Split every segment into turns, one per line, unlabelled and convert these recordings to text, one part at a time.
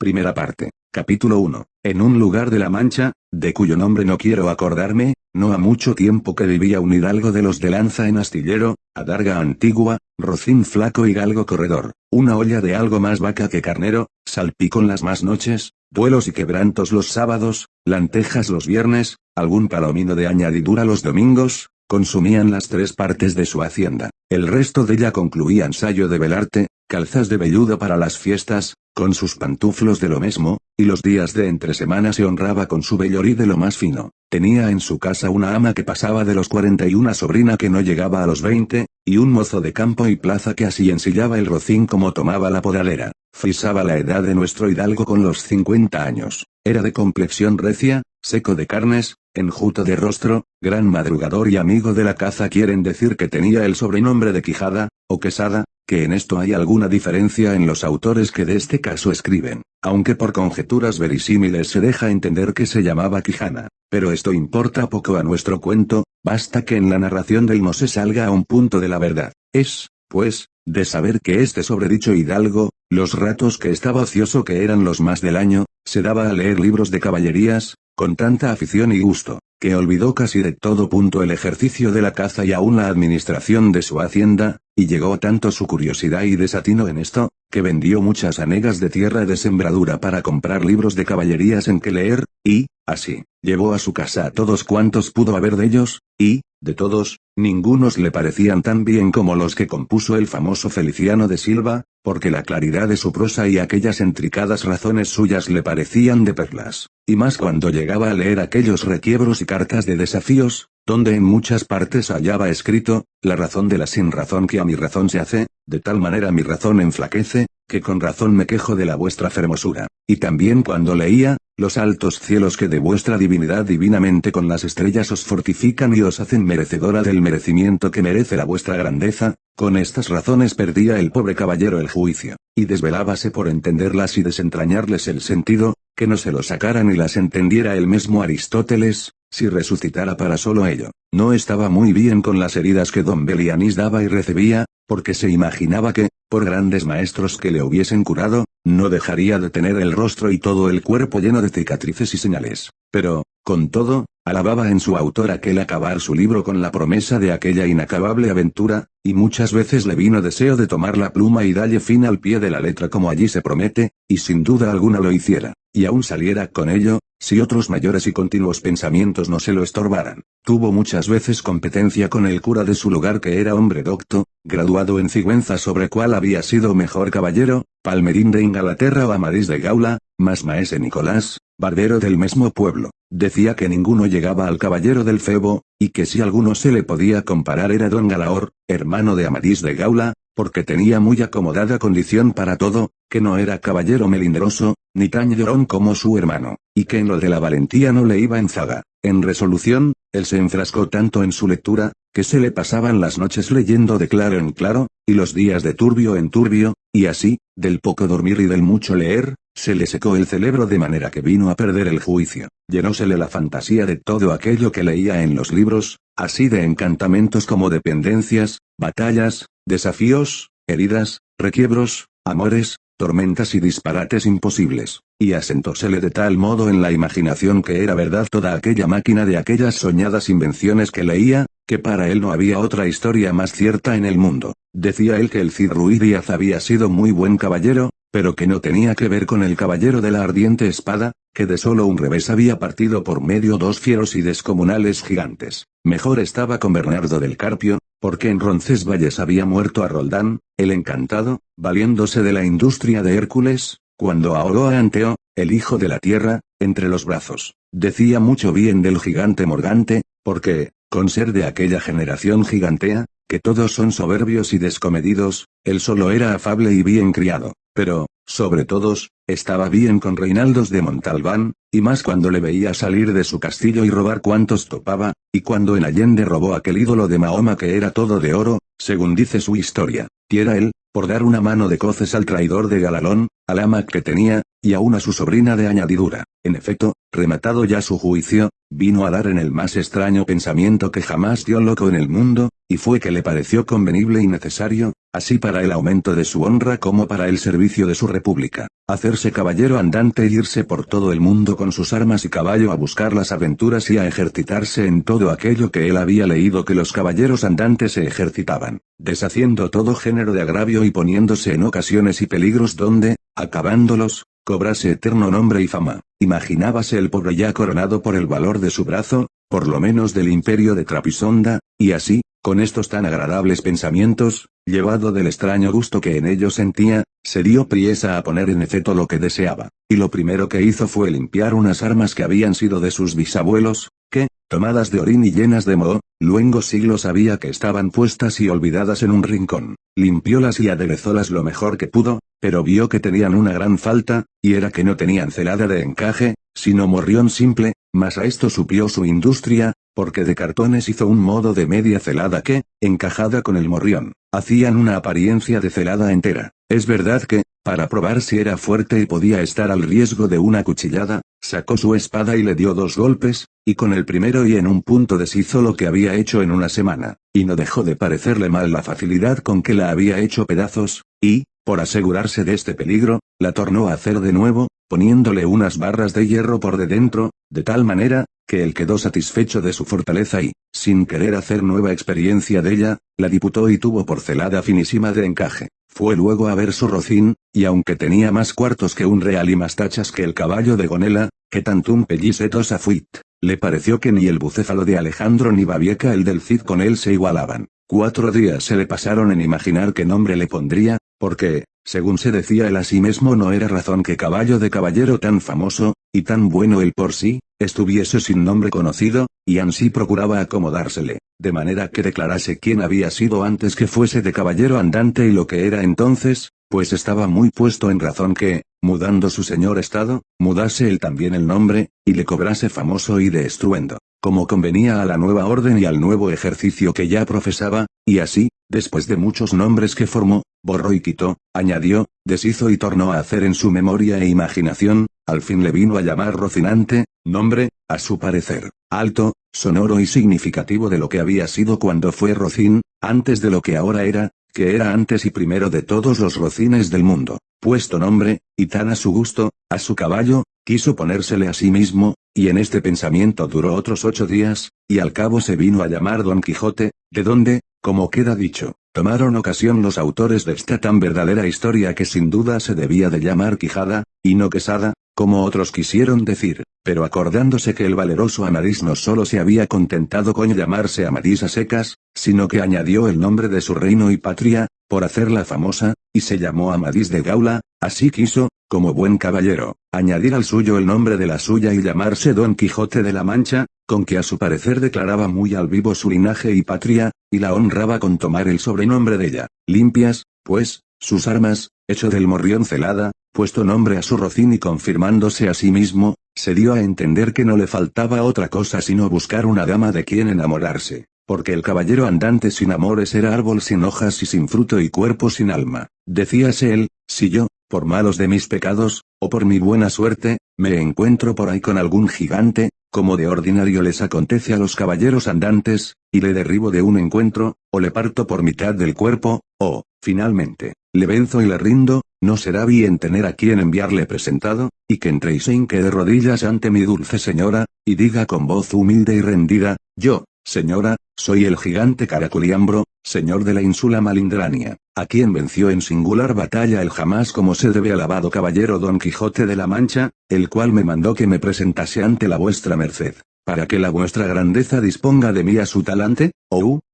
Primera parte. Capítulo 1. En un lugar de la Mancha, de cuyo nombre no quiero acordarme, no ha mucho tiempo que vivía un hidalgo de los de lanza en astillero, adarga antigua, rocín flaco y galgo corredor, una olla de algo más vaca que carnero, salpicón las más noches, duelos y quebrantos los sábados, lentejas los viernes, algún palomino de añadidura los domingos, consumían las tres partes de su hacienda. El resto de ella concluía ensayo de velarte, calzas de velludo para las fiestas, con sus pantuflos de lo mismo, y los días de entre semana se honraba con su vellorí de lo más fino. Tenía en su casa una ama que pasaba de los 40 y una sobrina que no llegaba a los 20, y un mozo de campo y plaza que así ensillaba el rocín como tomaba la podadera. Frisaba la edad de nuestro hidalgo con los 50 años. Era de complexión recia, seco de carnes, enjuto de rostro, gran madrugador y amigo de la caza. Quieren decir que tenía el sobrenombre de Quijada, o Quesada, que en esto hay alguna diferencia en los autores que de este caso escriben, aunque por conjeturas verisímiles se deja entender que se llamaba Quijana. Pero esto importa poco a nuestro cuento, basta que en la narración del no se salga a un punto de la verdad. Es, pues, de saber que este sobredicho hidalgo, los ratos que estaba ocioso, que eran los más del año, se daba a leer libros de caballerías, con tanta afición y gusto, que olvidó casi de todo punto el ejercicio de la caza y aún la administración de su hacienda, y llegó tanto su curiosidad y desatino en esto, que vendió muchas hanegas de tierra de sembradura para comprar libros de caballerías en que leer, y, así, llevó a su casa a todos cuantos pudo haber de ellos, y, de todos, ningunos le parecían tan bien como los que compuso el famoso Feliciano de Silva, porque la claridad de su prosa y aquellas intricadas razones suyas le parecían de perlas, y más cuando llegaba a leer aquellos requiebros y cartas de desafíos, donde en muchas partes hallaba escrito, la razón de la sinrazón que a mi razón se hace, de tal manera mi razón enflaquece, que con razón me quejo de la vuestra fermosura. Y también cuando leía, los altos cielos que de vuestra divinidad divinamente con las estrellas os fortifican y os hacen merecedora del merecimiento que merece la vuestra grandeza, con estas razones perdía el pobre caballero el juicio, y desvelábase por entenderlas y desentrañarles el sentido, que no se lo sacara ni las entendiera el mismo Aristóteles, si resucitara para solo ello. No estaba muy bien con las heridas que don Belianís daba y recibía, porque se imaginaba que, por grandes maestros que le hubiesen curado, no dejaría de tener el rostro y todo el cuerpo lleno de cicatrices y señales. Pero, con todo, alababa en su autor aquel acabar su libro con la promesa de aquella inacabable aventura, y muchas veces le vino deseo de tomar la pluma y dalle fin al pie de la letra como allí se promete, y sin duda alguna lo hiciera, y aún saliera con ello, si otros mayores y continuos pensamientos no se lo estorbaran. Tuvo muchas veces competencia con el cura de su lugar, que era hombre docto, graduado en Sigüenza, sobre cuál había sido mejor caballero, Palmerín de Ingalaterra o Amadís de Gaula, mas maese Nicolás, barbero del mismo pueblo, decía que ninguno llegaba al caballero del Febo, y que si alguno se le podía comparar era don Galaor, hermano de Amadís de Gaula, porque tenía muy acomodada condición para todo, que no era caballero melindroso, ni tan llorón como su hermano, y que en lo de la valentía no le iba en zaga. En resolución, él se enfrascó tanto en su lectura, que se le pasaban las noches leyendo de claro en claro, y los días de turbio en turbio, y así, del poco dormir y del mucho leer, se le secó el cerebro de manera que vino a perder el juicio. Llenósele la fantasía de todo aquello que leía en los libros, así de encantamentos como de pendencias, batallas, desafíos, heridas, requiebros, amores, tormentas y disparates imposibles, y asentósele de tal modo en la imaginación que era verdad toda aquella máquina de aquellas soñadas invenciones que leía, que para él no había otra historia más cierta en el mundo. Decía él que el Cid Ruy Díaz había sido muy buen caballero, pero que no tenía que ver con el caballero de la ardiente espada, que de solo un revés había partido por medio dos fieros y descomunales gigantes. Mejor estaba con Bernardo del Carpio, porque en Roncesvalles había muerto a Roldán, el encantado, valiéndose de la industria de Hércules, cuando ahogó a Anteo, el hijo de la tierra, entre los brazos. Decía mucho bien del gigante Morgante, porque, con ser de aquella generación gigantea, que todos son soberbios y descomedidos, él solo era afable y bien criado, pero, sobre todos, estaba bien con Reinaldos de Montalbán, y más cuando le veía salir de su castillo y robar cuantos topaba, y cuando en Allende robó aquel ídolo de Mahoma que era todo de oro, según dice su historia, y era él, por dar una mano de coces al traidor de Galalón, al ama que tenía, y aún a su sobrina de añadidura. En efecto, rematado ya su juicio, vino a dar en el más extraño pensamiento que jamás dio loco en el mundo, y fue que le pareció convenible y necesario, así para el aumento de su honra como para el servicio de su república, hacerse caballero andante e irse por todo el mundo con sus armas y caballo a buscar las aventuras y a ejercitarse en todo aquello que él había leído que los caballeros andantes se ejercitaban, deshaciendo todo género de agravio y poniéndose en ocasiones y peligros donde, acabándolos, cobrase eterno nombre y fama. Imaginábase el pobre ya coronado por el valor de su brazo, por lo menos del imperio de Trapisonda, y así, con estos tan agradables pensamientos, llevado del extraño gusto que en ellos sentía, se dio priesa a poner en efecto lo que deseaba, y lo primero que hizo fue limpiar unas armas que habían sido de sus bisabuelos, que, tomadas de orín y llenas de moho, luengos siglos había que estaban puestas y olvidadas en un rincón. Limpiólas y aderezólas lo mejor que pudo, pero vio que tenían una gran falta, y era que no tenían celada de encaje, sino morrión simple, mas a esto supió su industria, porque de cartones hizo un modo de media celada que, encajada con el morrión, hacían una apariencia de celada entera. Es verdad que, para probar si era fuerte y podía estar al riesgo de una cuchillada, sacó su espada y le dio 2 golpes, y con el primero y en un punto deshizo lo que había hecho en una semana, y no dejó de parecerle mal la facilidad con que la había hecho pedazos, y, por asegurarse de este peligro, la tornó a hacer de nuevo, poniéndole unas barras de hierro por de dentro, de tal manera, que él quedó satisfecho de su fortaleza y, sin querer hacer nueva experiencia de ella, la diputó y tuvo por celada finísima de encaje. Fue luego a ver su rocín, y aunque tenía más cuartos que un real y más tachas que el caballo de Gonela, que tantum pellisetos afuit, le pareció que ni el bucéfalo de Alejandro ni Babieca el del Cid con él se igualaban. 4 días se le pasaron en imaginar qué nombre le pondría, porque, según se decía él a sí mismo, no era razón que caballo de caballero tan famoso, y tan bueno él por sí, estuviese sin nombre conocido, y ansí procuraba acomodársele, de manera que declarase quién había sido antes que fuese de caballero andante y lo que era entonces, pues estaba muy puesto en razón que, mudando su señor estado, mudase él también el nombre, y le cobrase famoso y de estruendo, como convenía a la nueva orden y al nuevo ejercicio que ya profesaba, y así, después de muchos nombres que formó, borró y quitó, añadió, deshizo y tornó a hacer en su memoria e imaginación, al fin le vino a llamar Rocinante, nombre, a su parecer, alto, sonoro y significativo de lo que había sido cuando fue Rocín, antes de lo que ahora era, que era antes y primero de todos los rocines del mundo. Puesto nombre, y tan a su gusto, a su caballo, quiso ponérsele a sí mismo, y en este pensamiento duró otros 8 días, y al cabo se vino a llamar Don Quijote, de donde, como queda dicho, tomaron ocasión los autores de esta tan verdadera historia que sin duda se debía de llamar Quijada, y no Quesada, como otros quisieron decir, pero acordándose que el valeroso Amadís no solo se había contentado con llamarse Amadís a secas, sino que añadió el nombre de su reino y patria, por hacerla famosa, y se llamó Amadís de Gaula, así quiso, como buen caballero, añadir al suyo el nombre de la suya y llamarse Don Quijote de la Mancha, con que a su parecer declaraba muy al vivo su linaje y patria, y la honraba con tomar el sobrenombre de ella. Limpias, pues, sus armas, hecho del morrión celada, puesto nombre a su rocín y confirmándose a sí mismo, se dio a entender que no le faltaba otra cosa sino buscar una dama de quien enamorarse, porque el caballero andante sin amores era árbol sin hojas y sin fruto y cuerpo sin alma. Decíase él, si yo, por malos de mis pecados, o por mi buena suerte, me encuentro por ahí con algún gigante, como de ordinario les acontece a los caballeros andantes, y le derribo de un encuentro, o le parto por mitad del cuerpo, o, finalmente, le venzo y le rindo, no será bien tener a quien enviarle presentado, y que entre y se hinque de rodillas ante mi dulce señora, y diga con voz humilde y rendida, yo, señora, soy el gigante Caraculiambro, señor de la ínsula Malindrania, a quien venció en singular batalla el jamás como se debe alabado caballero Don Quijote de la Mancha, el cual me mandó que me presentase ante la vuestra merced, para que la vuestra grandeza disponga de mí a su talante,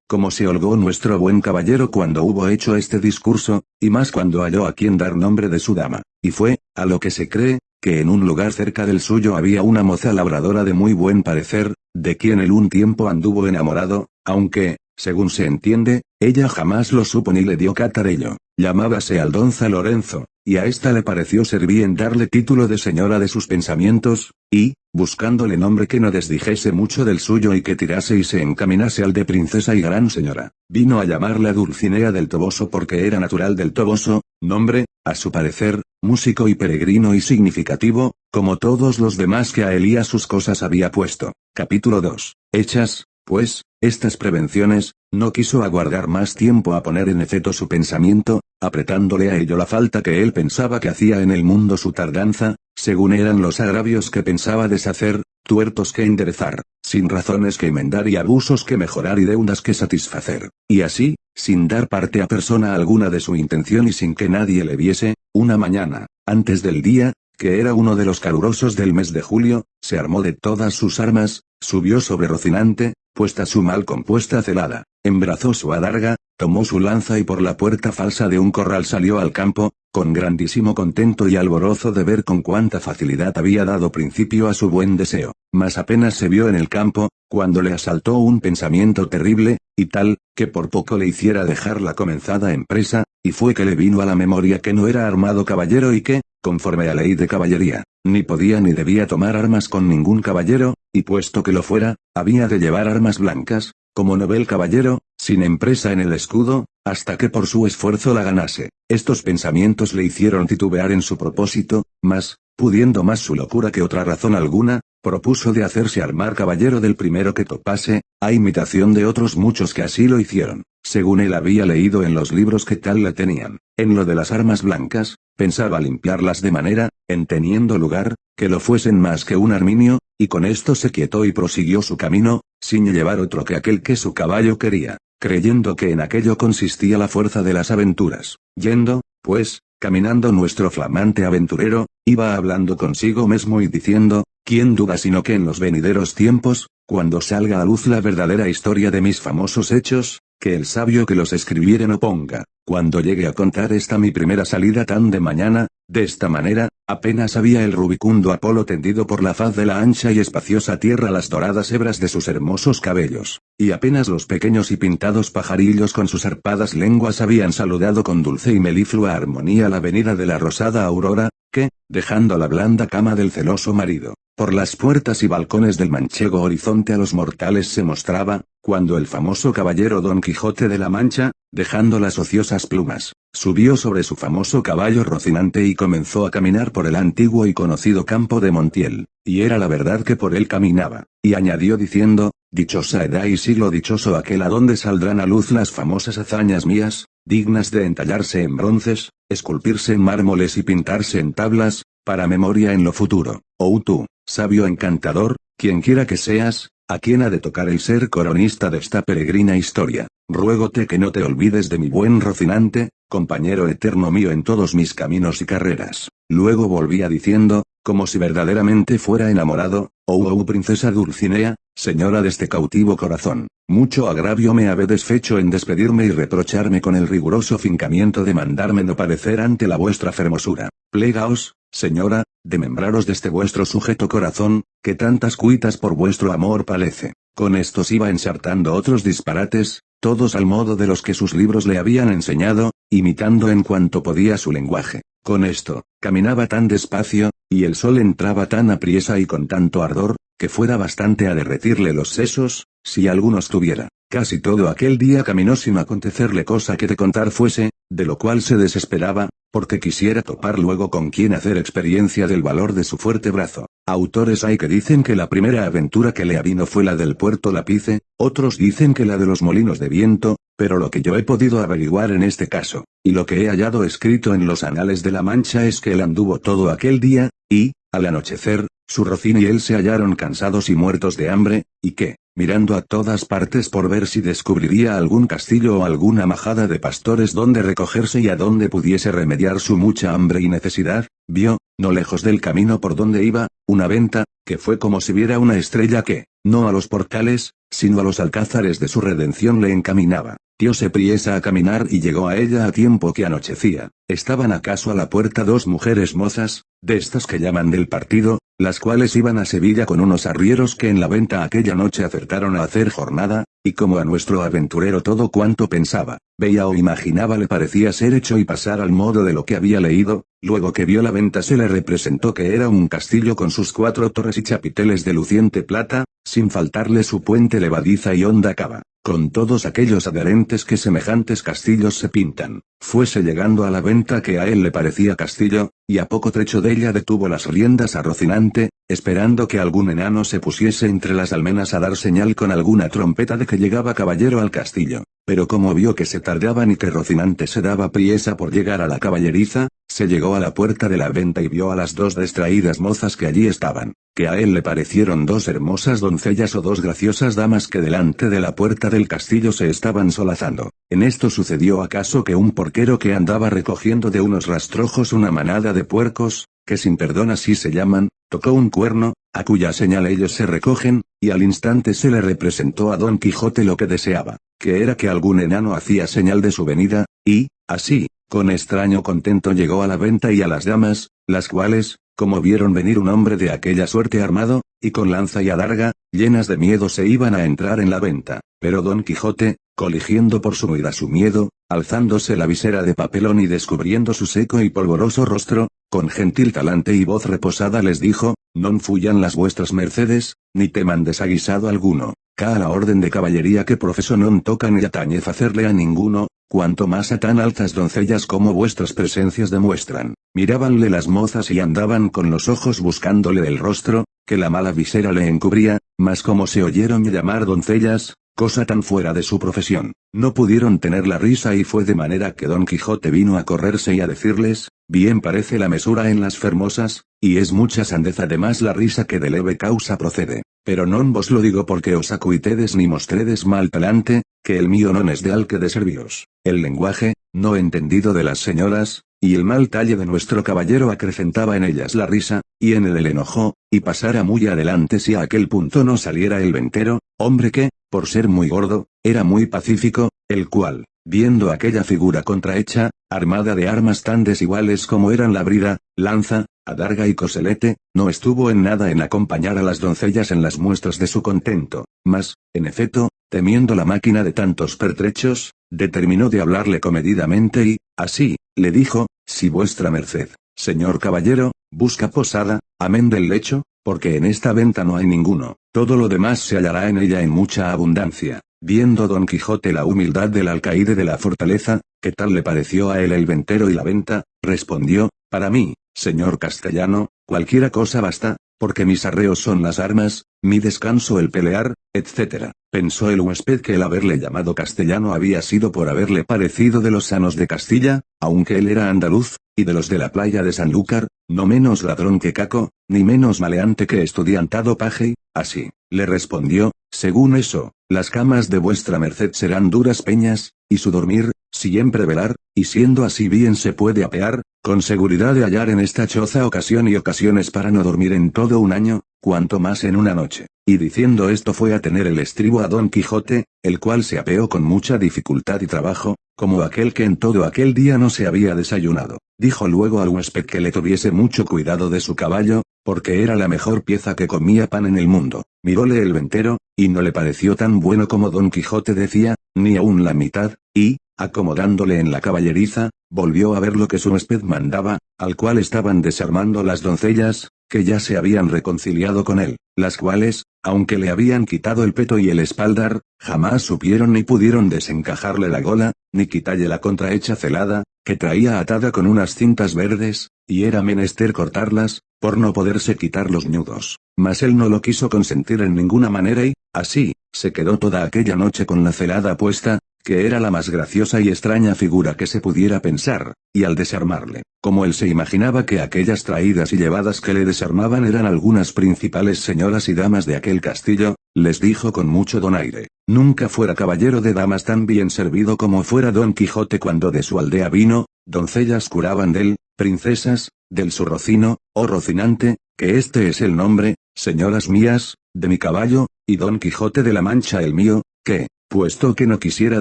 como se holgó nuestro buen caballero cuando hubo hecho este discurso, y más cuando halló a quien dar nombre de su dama, y fue, a lo que se cree, que en un lugar cerca del suyo había una moza labradora de muy buen parecer, de quien él un tiempo anduvo enamorado, aunque, según se entiende, ella jamás lo supo ni le dio catarello. Llamábase Aldonza Lorenzo, y a ésta le pareció ser bien darle título de señora de sus pensamientos, y, buscándole nombre que no desdijese mucho del suyo y que tirase y se encaminase al de princesa y gran señora, vino a llamarla Dulcinea del Toboso porque era natural del Toboso, nombre, a su parecer, músico y peregrino y significativo, como todos los demás que a él y a sus cosas había puesto. Capítulo 2. Hechas, pues, estas prevenciones, no quiso aguardar más tiempo a poner en efecto su pensamiento, apretándole a ello la falta que él pensaba que hacía en el mundo su tardanza, según eran los agravios que pensaba deshacer, tuertos que enderezar, sin razones que enmendar y abusos que mejorar y deudas que satisfacer, y así, sin dar parte a persona alguna de su intención y sin que nadie le viese, una mañana, antes del día, que era uno de los calurosos del mes de julio, se armó de todas sus armas, subió sobre Rocinante, puesta su mal compuesta celada, embrazó su adarga, tomó su lanza y por la puerta falsa de un corral salió al campo, con grandísimo contento y alborozo de ver con cuánta facilidad había dado principio a su buen deseo, mas apenas se vio en el campo, cuando le asaltó un pensamiento terrible, y tal, que por poco le hiciera dejar la comenzada empresa, y fue que le vino a la memoria que no era armado caballero y que, conforme a ley de caballería, ni podía ni debía tomar armas con ningún caballero, y puesto que lo fuera, había de llevar armas blancas, como novel caballero, sin empresa en el escudo, hasta que por su esfuerzo la ganase. Estos pensamientos le hicieron titubear en su propósito, mas, pudiendo más su locura que otra razón alguna, propuso de hacerse armar caballero del primero que topase, a imitación de otros muchos que así lo hicieron, según él había leído en los libros que tal la tenían. En lo de las armas blancas, pensaba limpiarlas de manera, en teniendo lugar, que lo fuesen más que un arminio, y con esto se quietó y prosiguió su camino, sin llevar otro que aquel que su caballo quería, creyendo que en aquello consistía la fuerza de las aventuras. Yendo, pues, caminando nuestro flamante aventurero, iba hablando consigo mismo y diciendo, ¿quién duda sino que en los venideros tiempos, cuando salga a luz la verdadera historia de mis famosos hechos, que el sabio que los escribiere no ponga, cuando llegue a contar esta mi primera salida tan de mañana, de esta manera, apenas había el rubicundo Apolo tendido por la faz de la ancha y espaciosa tierra las doradas hebras de sus hermosos cabellos, y apenas los pequeños y pintados pajarillos con sus arpadas lenguas habían saludado con dulce y meliflua armonía la venida de la rosada aurora, que, dejando la blanda cama del celoso marido, por las puertas y balcones del manchego horizonte a los mortales se mostraba, cuando el famoso caballero Don Quijote de la Mancha, dejando las ociosas plumas, subió sobre su famoso caballo Rocinante y comenzó a caminar por el antiguo y conocido campo de Montiel, y era la verdad que por él caminaba, y añadió diciendo, dichosa edad y siglo dichoso aquel a donde saldrán a luz las famosas hazañas mías, dignas de entallarse en bronces, esculpirse en mármoles y pintarse en tablas, para memoria en lo futuro. Oh tú, sabio encantador, quien quiera que seas, a quien ha de tocar el ser coronista de esta peregrina historia, ruégote que no te olvides de mi buen Rocinante, compañero eterno mío en todos mis caminos y carreras. Luego volvía diciendo, como si verdaderamente fuera enamorado, oh princesa Dulcinea, señora de este cautivo corazón, mucho agravio me habedes fecho en despedirme y reprocharme con el riguroso fincamiento de mandarme no parecer ante la vuestra fermosura. Plegaos, señora, de membraros de este vuestro sujeto corazón, que tantas cuitas por vuestro amor palece. Con estos iba ensartando otros disparates, todos al modo de los que sus libros le habían enseñado, imitando en cuanto podía su lenguaje. Con esto, caminaba tan despacio, y el sol entraba tan apriesa y con tanto ardor, que fuera bastante a derretirle los sesos, si algunos tuviera. Casi todo aquel día caminó sin acontecerle cosa que de contar fuese, de lo cual se desesperaba, porque quisiera topar luego con quien hacer experiencia del valor de su fuerte brazo. Autores hay que dicen que la primera aventura que le avino fue la del Puerto Lapice, otros dicen que la de los molinos de viento, pero lo que yo he podido averiguar en este caso, y lo que he hallado escrito en los anales de la Mancha es que él anduvo todo aquel día, y, al anochecer, su Rocín y él se hallaron cansados y muertos de hambre, y que, mirando a todas partes por ver si descubriría algún castillo o alguna majada de pastores donde recogerse y a donde pudiese remediar su mucha hambre y necesidad, vio, no lejos del camino por donde iba, una venta, que fue como si viera una estrella que, no a los portales, sino a los alcázares de su redención le encaminaba. Diose priesa a caminar y llegó a ella a tiempo que anochecía. Estaban acaso a la puerta dos mujeres mozas, de estas que llaman del partido, las cuales iban a Sevilla con unos arrieros que en la venta aquella noche acertaron a hacer jornada, y como a nuestro aventurero todo cuanto pensaba, veía o imaginaba le parecía ser hecho y pasar al modo de lo que había leído, luego que vio la venta se le representó que era un castillo con sus 4 torres y chapiteles de luciente plata, sin faltarle su puente levadiza y honda cava, con todos aquellos adherentes que semejantes castillos se pintan. Fuese llegando a la venta que a él le parecía castillo, y a poco trecho de ella detuvo las riendas a Rocinante, esperando que algún enano se pusiese entre las almenas a dar señal con alguna trompeta de que llegaba caballero al castillo. Pero como vio que se tardaban y que Rocinante se daba priesa por llegar a la caballeriza, se llegó a la puerta de la venta y vio a las dos distraídas mozas que allí estaban, que a él le parecieron dos hermosas doncellas o dos graciosas damas que delante de la puerta del castillo se estaban solazando. En esto sucedió acaso que un porquero que andaba recogiendo de unos rastrojos una manada de puercos, que sin perdón así se llaman, tocó un cuerno, a cuya señal ellos se recogen, y al instante se le representó a Don Quijote lo que deseaba, que era que algún enano hacía señal de su venida, y, así, con extraño contento llegó a la venta y a las damas, las cuales, como vieron venir un hombre de aquella suerte armado, y con lanza y adarga, llenas de miedo se iban a entrar en la venta, pero Don Quijote, coligiendo por su huida su miedo, alzándose la visera de papelón y descubriendo su seco y polvoroso rostro, con gentil talante y voz reposada les dijo: «Non fuyan las vuestras mercedes, ni teman desaguisado alguno, ca a la orden de caballería que profeso non toca ni atañe facerle a ninguno, cuanto más a tan altas doncellas como vuestras presencias demuestran». Mirábanle las mozas y andaban con los ojos buscándole del rostro, que la mala visera le encubría, mas como se oyeron llamar doncellas, cosa tan fuera de su profesión, no pudieron tener la risa y fue de manera que Don Quijote vino a correrse y a decirles: «Bien parece la mesura en las fermosas, y es mucha sandez además la risa que de leve causa procede, pero non vos lo digo porque os acuitedes ni mostredes mal talante, que el mío non es de al que de serviros, el lenguaje, no entendido de las señoras, y el mal talle de nuestro caballero acrecentaba en ellas la risa, y en él el enojo, y pasara muy adelante si a aquel punto no saliera el ventero, hombre que, por ser muy gordo, era muy pacífico, el cual, viendo aquella figura contrahecha, armada de armas tan desiguales como eran la brida, lanza, adarga y coselete, no estuvo en nada en acompañar a las doncellas en las muestras de su contento, mas, en efecto, temiendo la máquina de tantos pertrechos, determinó de hablarle comedidamente y, así, le dijo: «Si vuestra merced, señor caballero, busca posada, amén del lecho, porque en esta venta no hay ninguno, todo lo demás se hallará en ella en mucha abundancia». Viendo Don Quijote la humildad del alcaide de la fortaleza, que tal le pareció a él el ventero y la venta, respondió: «Para mí, señor castellano, cualquiera cosa basta, porque mis arreos son las armas, mi descanso el pelear, etc». Pensó el huésped que el haberle llamado castellano había sido por haberle parecido de los sanos de Castilla, aunque él era andaluz, y de los de la playa de Sanlúcar, no menos ladrón que Caco, ni menos maleante que estudiantado paje, así, le respondió: «Según eso, las camas de vuestra merced serán duras peñas, y su dormir, siempre velar, y siendo así bien se puede apear, con seguridad de hallar en esta choza ocasión y ocasiones para no dormir en todo un año, cuanto más en una noche». Y diciendo esto fue a tener el estribo a Don Quijote, el cual se apeó con mucha dificultad y trabajo, como aquel que en todo aquel día no se había desayunado. Dijo luego al huésped que le tuviese mucho cuidado de su caballo, porque era la mejor pieza que comía pan en el mundo. Miróle el ventero, y no le pareció tan bueno como Don Quijote decía, ni aun la mitad, y, acomodándole en la caballeriza, volvió a ver lo que su huésped mandaba, al cual estaban desarmando las doncellas, que ya se habían reconciliado con él, las cuales, aunque le habían quitado el peto y el espaldar, jamás supieron ni pudieron desencajarle la gola, ni quitalle la contrahecha celada, que traía atada con unas cintas verdes, y era menester cortarlas, por no poderse quitar los ñudos. Mas él no lo quiso consentir en ninguna manera y, así, se quedó toda aquella noche con la celada puesta, que era la más graciosa y extraña figura que se pudiera pensar, y al desarmarle, como él se imaginaba que aquellas traídas y llevadas que le desarmaban eran algunas principales señoras y damas de aquel castillo, les dijo con mucho donaire: «Nunca fuera caballero de damas tan bien servido como fuera Don Quijote cuando de su aldea vino, doncellas curaban d'él, princesas, del su Rocino, o Rocinante, que este es el nombre, señoras mías, de mi caballo, y Don Quijote de la Mancha el mío, que, puesto que no quisiera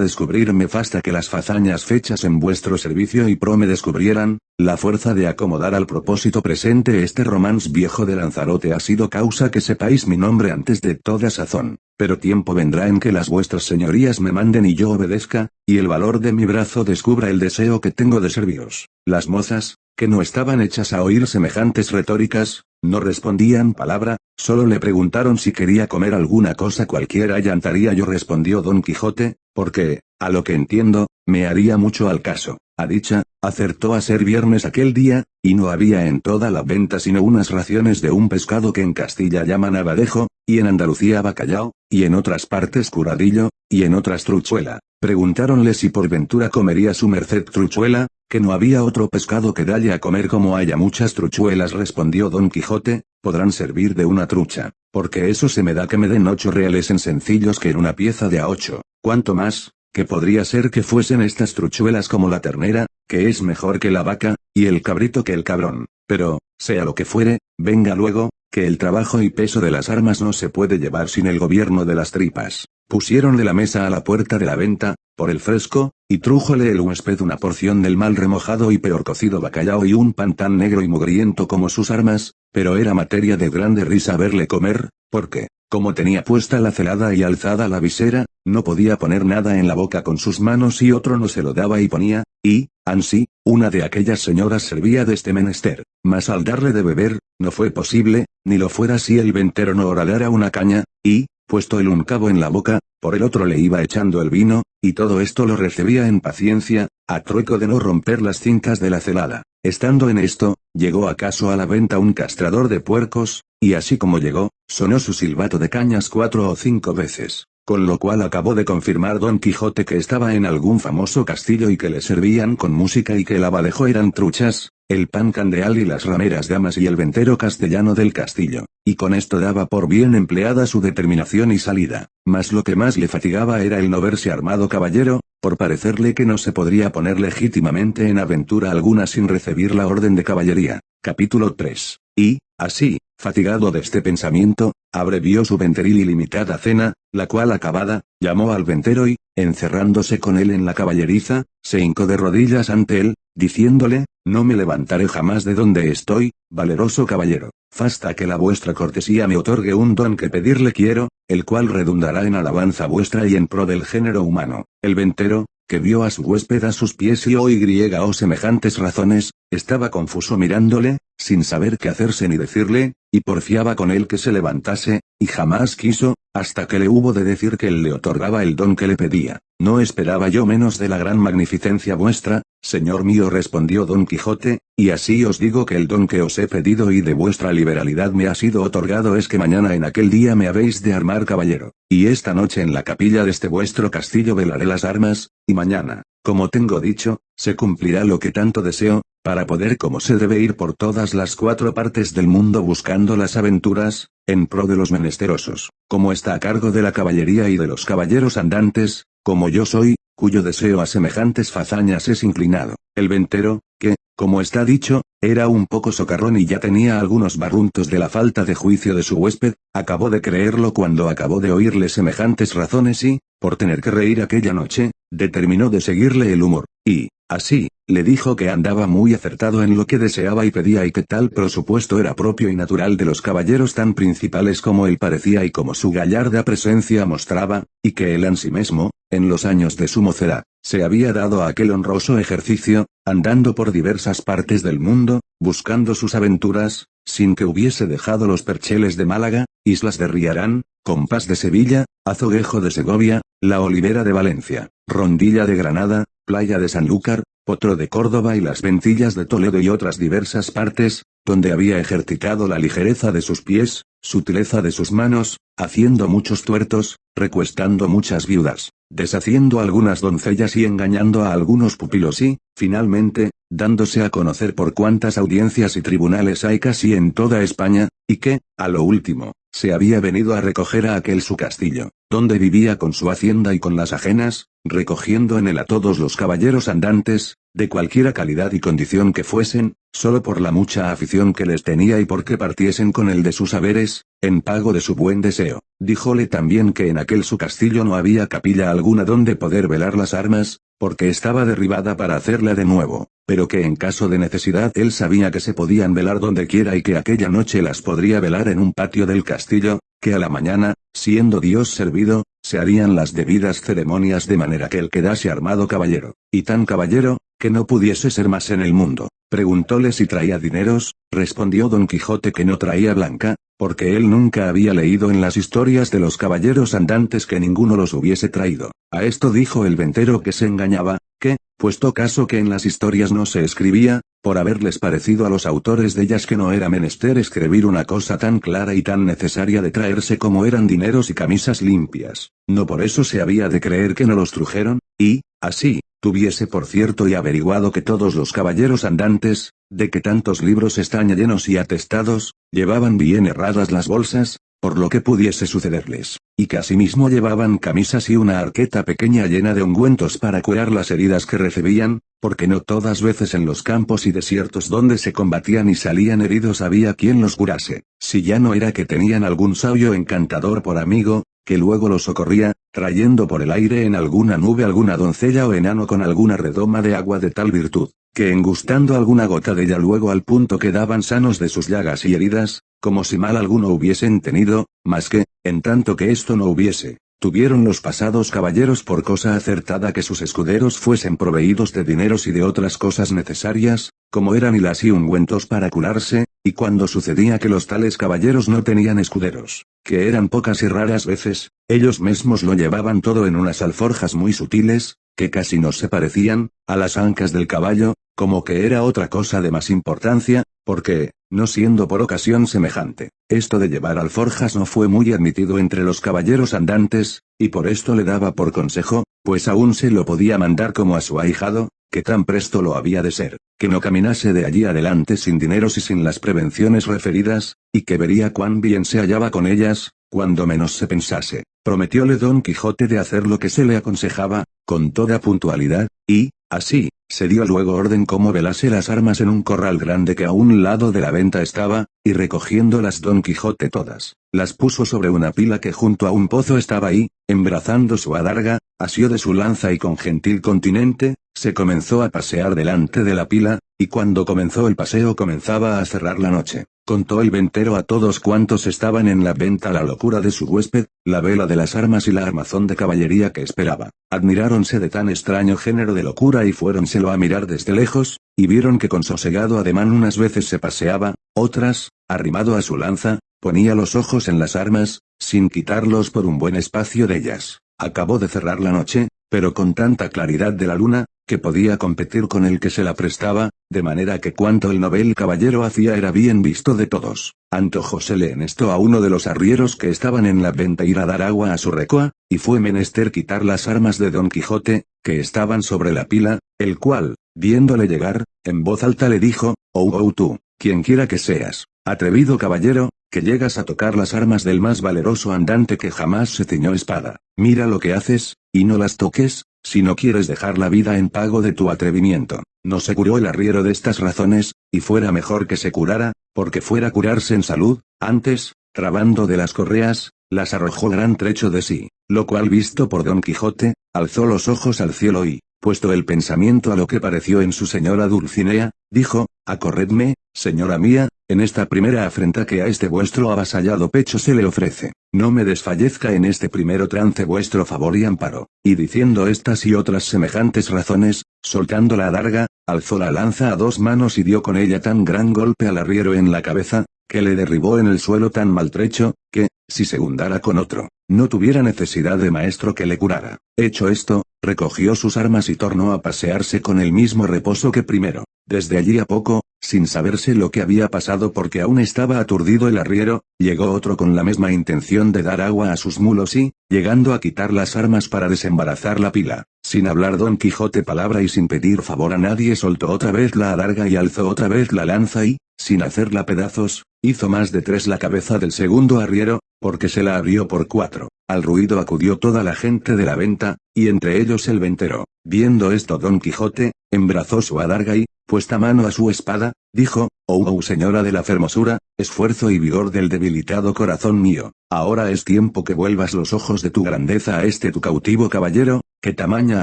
descubrirme fasta que las fazañas fechas en vuestro servicio y pro me descubrieran, la fuerza de acomodar al propósito presente este romance viejo de Lanzarote ha sido causa que sepáis mi nombre antes de toda sazón, pero tiempo vendrá en que las vuestras señorías me manden y yo obedezca, y el valor de mi brazo descubra el deseo que tengo de serviros». Las mozas, que no estaban hechas a oír semejantes retóricas, no respondían palabra, solo le preguntaron si quería comer alguna cosa cualquiera y antaría yo, respondió Don Quijote, porque, a lo que entiendo, me haría mucho al caso. a dicha, acertó a ser viernes aquel día, y no había en toda la venta sino unas raciones de un pescado que en Castilla llaman abadejo, y en Andalucía bacallao, y en otras partes curadillo, y en otras truchuela. Preguntáronle si por ventura comería su merced truchuela, que no había otro pescado que dalle a comer como haya muchas truchuelas, respondió Don Quijote, podrán servir de una trucha, porque eso se me da que me den 8 reales en sencillos que en una pieza de a 8, cuanto más, que podría ser que fuesen estas truchuelas como la ternera, que es mejor que la vaca, y el cabrito que el cabrón, pero, sea lo que fuere, venga luego, que el trabajo y peso de las armas no se puede llevar sin el gobierno de las tripas. Pusiéronle la mesa a la puerta de la venta, por el fresco, y trújole el huésped una porción del mal remojado y peor cocido bacallao y un pan tan negro y mugriento como sus armas, pero era materia de grande risa verle comer, porque, como tenía puesta la celada y alzada la visera, no podía poner nada en la boca con sus manos y otro no se lo daba y ponía, y, ansí, una de aquellas señoras servía de este menester, mas al darle de beber, no fue posible, ni lo fuera si el ventero no horadara una caña, y, puesto el un cabo en la boca, por el otro le iba echando el vino, y todo esto lo recibía en paciencia, a trueco de no romper las cintas de la celada. Estando en esto, llegó acaso a la venta un castrador de puercos, y así como llegó, sonó su silbato de cañas 4 o 5 veces, con lo cual acabó de confirmar Don Quijote que estaba en algún famoso castillo y que le servían con música y que el abadejo eran truchas, el pan candeal y las rameras damas y el ventero castellano del castillo, y con esto daba por bien empleada su determinación y salida, mas lo que más le fatigaba era el no verse armado caballero, por parecerle que no se podría poner legítimamente en aventura alguna sin recibir la orden de caballería. Capítulo 3. Y, así, fatigado de este pensamiento, abrevió su venteril y limitada cena, la cual acabada, llamó al ventero y, encerrándose con él en la caballeriza, se hincó de rodillas ante él, diciéndole, no me levantaré jamás de donde estoy, valeroso caballero, fasta que la vuestra cortesía me otorgue un don que pedirle quiero, el cual redundará en alabanza vuestra y en pro del género humano. El ventero, que vio a su huésped a sus pies y o semejantes razones, estaba confuso mirándole, sin saber qué hacerse ni decirle, y porfiaba con él que se levantase, y jamás quiso, hasta que le hubo de decir que él le otorgaba el don que le pedía. No esperaba yo menos de la gran magnificencia vuestra, señor mío, respondió Don Quijote, y así os digo que el don que os he pedido y de vuestra liberalidad me ha sido otorgado es que mañana en aquel día me habéis de armar caballero, y esta noche en la capilla de este vuestro castillo velaré las armas, y mañana, como tengo dicho, se cumplirá lo que tanto deseo, para poder como se debe ir por todas las 4 partes del mundo buscando las aventuras, en pro de los menesterosos, como está a cargo de la caballería y de los caballeros andantes, como yo soy, cuyo deseo a semejantes fazañas es inclinado. El ventero, que, como está dicho, era un poco socarrón y ya tenía algunos barruntos de la falta de juicio de su huésped, acabó de creerlo cuando acabó de oírle semejantes razones y, por tener que reír aquella noche, determinó de seguirle el humor, y, así, le dijo que andaba muy acertado en lo que deseaba y pedía y que tal presupuesto era propio y natural de los caballeros tan principales como él parecía y como su gallarda presencia mostraba, y que él ansimesmo, en los años de su mocedad, se había dado a aquel honroso ejercicio, andando por diversas partes del mundo, buscando sus aventuras, sin que hubiese dejado los percheles de Málaga, islas de Riarán, Compás de Sevilla, Azoguejo de Segovia, La Olivera de Valencia, Rondilla de Granada, Playa de Sanlúcar, Potro de Córdoba y las Ventillas de Toledo y otras diversas partes, donde había ejercitado la ligereza de sus pies, sutileza de sus manos, haciendo muchos tuertos, recuestando muchas viudas, deshaciendo algunas doncellas y engañando a algunos pupilos y, finalmente, dándose a conocer por cuantas audiencias y tribunales hay casi en toda España, y que, a lo último, se había venido a recoger a aquel su castillo, donde vivía con su hacienda y con las ajenas, recogiendo en él a todos los caballeros andantes, de cualquiera calidad y condición que fuesen, solo por la mucha afición que les tenía y porque partiesen con él de sus haberes, en pago de su buen deseo. Díjole también que en aquel su castillo no había capilla alguna donde poder velar las armas, porque estaba derribada para hacerla de nuevo, pero que en caso de necesidad él sabía que se podían velar donde quiera y que aquella noche las podría velar en un patio del castillo, que a la mañana, siendo Dios servido, se harían las debidas ceremonias de manera que él quedase armado caballero, y tan caballero, que no pudiese ser más en el mundo. Preguntóle si traía dineros, respondió Don Quijote que no traía blanca, porque él nunca había leído en las historias de los caballeros andantes que ninguno los hubiese traído. A esto dijo el ventero que se engañaba, que, puesto caso que en las historias no se escribía, por haberles parecido a los autores de ellas que no era menester escribir una cosa tan clara y tan necesaria de traerse como eran dineros y camisas limpias, no por eso se había de creer que no los trujeron, y, así, tuviese por cierto y averiguado que todos los caballeros andantes, de que tantos libros están llenos y atestados, llevaban bien herradas las bolsas, por lo que pudiese sucederles, y que asimismo llevaban camisas y una arqueta pequeña llena de ungüentos para curar las heridas que recibían, porque no todas veces en los campos y desiertos donde se combatían y salían heridos había quien los curase, si ya no era que tenían algún sabio encantador por amigo, que luego los socorría, trayendo por el aire en alguna nube alguna doncella o enano con alguna redoma de agua de tal virtud, que engustando alguna gota de ella luego al punto quedaban sanos de sus llagas y heridas, como si mal alguno hubiesen tenido, mas que, en tanto que esto no hubiese, tuvieron los pasados caballeros por cosa acertada que sus escuderos fuesen proveídos de dineros y de otras cosas necesarias, como eran hilas y ungüentos para curarse, y cuando sucedía que los tales caballeros no tenían escuderos, que eran pocas y raras veces, ellos mismos lo llevaban todo en unas alforjas muy sutiles, que casi no se parecían, a las ancas del caballo, como que era otra cosa de más importancia, porque, no siendo por ocasión semejante, esto de llevar alforjas no fue muy admitido entre los caballeros andantes, y por esto le daba por consejo, pues aún se lo podía mandar como a su ahijado, que tan presto lo había de ser, que no caminase de allí adelante sin dineros y sin las prevenciones referidas, y que vería cuán bien se hallaba con ellas, cuando menos se pensase. Prometióle Don Quijote de hacer lo que se le aconsejaba, con toda puntualidad, y, así, se dio luego orden como velase las armas en un corral grande que a un lado de la venta estaba, y recogiéndolas Don Quijote todas, las puso sobre una pila que junto a un pozo estaba ahí, embrazando su adarga, asió de su lanza y con gentil continente, se comenzó a pasear delante de la pila, y cuando comenzó el paseo comenzaba a cerrar la noche. Contó el ventero a todos cuantos estaban en la venta la locura de su huésped, la vela de las armas y la armazón de caballería que esperaba. Admiráronse de tan extraño género de locura y fuéronselo a mirar desde lejos, y vieron que con sosegado ademán unas veces se paseaba, otras, arrimado a su lanza, ponía los ojos en las armas, sin quitarlos por un buen espacio de ellas. Acabó de cerrar la noche, pero con tanta claridad de la luna, que podía competir con el que se la prestaba, de manera que cuanto el novel caballero hacía era bien visto de todos. Antojósele en esto a uno de los arrieros que estaban en la venta ir a dar agua a su recua, y fue menester quitar las armas de Don Quijote, que estaban sobre la pila, el cual, viéndole llegar, en voz alta le dijo, oh tú, quien quiera que seas, atrevido caballero, que llegas a tocar las armas del más valeroso andante que jamás se ciñó espada, mira lo que haces, y no las toques, si no quieres dejar la vida en pago de tu atrevimiento. No se curó el arriero de estas razones, y fuera mejor que se curara, porque fuera curarse en salud, antes, trabando de las correas, las arrojó gran trecho de sí, lo cual visto por Don Quijote, alzó los ojos al cielo y, puesto el pensamiento a lo que pareció en su señora Dulcinea, dijo, acorredme, señora mía, en esta primera afrenta que a este vuestro avasallado pecho se le ofrece, no me desfallezca en este primero trance vuestro favor y amparo. Y diciendo estas y otras semejantes razones, soltando la adarga, alzó la lanza a dos manos y dio con ella tan gran golpe al arriero en la cabeza, que le derribó en el suelo tan maltrecho, que, si se hundara con otro, no tuviera necesidad de maestro que le curara. Hecho esto, recogió sus armas y tornó a pasearse con el mismo reposo que primero. Desde allí a poco, sin saberse lo que había pasado porque aún estaba aturdido el arriero, llegó otro con la misma intención de dar agua a sus mulos y, llegando a quitar las armas para desembarazar la pila, sin hablar Don Quijote palabra y sin pedir favor a nadie soltó otra vez la adarga y alzó otra vez la lanza y, sin hacerla pedazos, hizo más de tres la cabeza del segundo arriero, porque se la abrió por cuatro. Al ruido acudió toda la gente de la venta, y entre ellos el ventero. Viendo esto Don Quijote, embrazó su adarga y, puesta mano a su espada, dijo, oh señora de la fermosura, esfuerzo y vigor del debilitado corazón mío, ahora es tiempo que vuelvas los ojos de tu grandeza a este tu cautivo caballero, que tamaña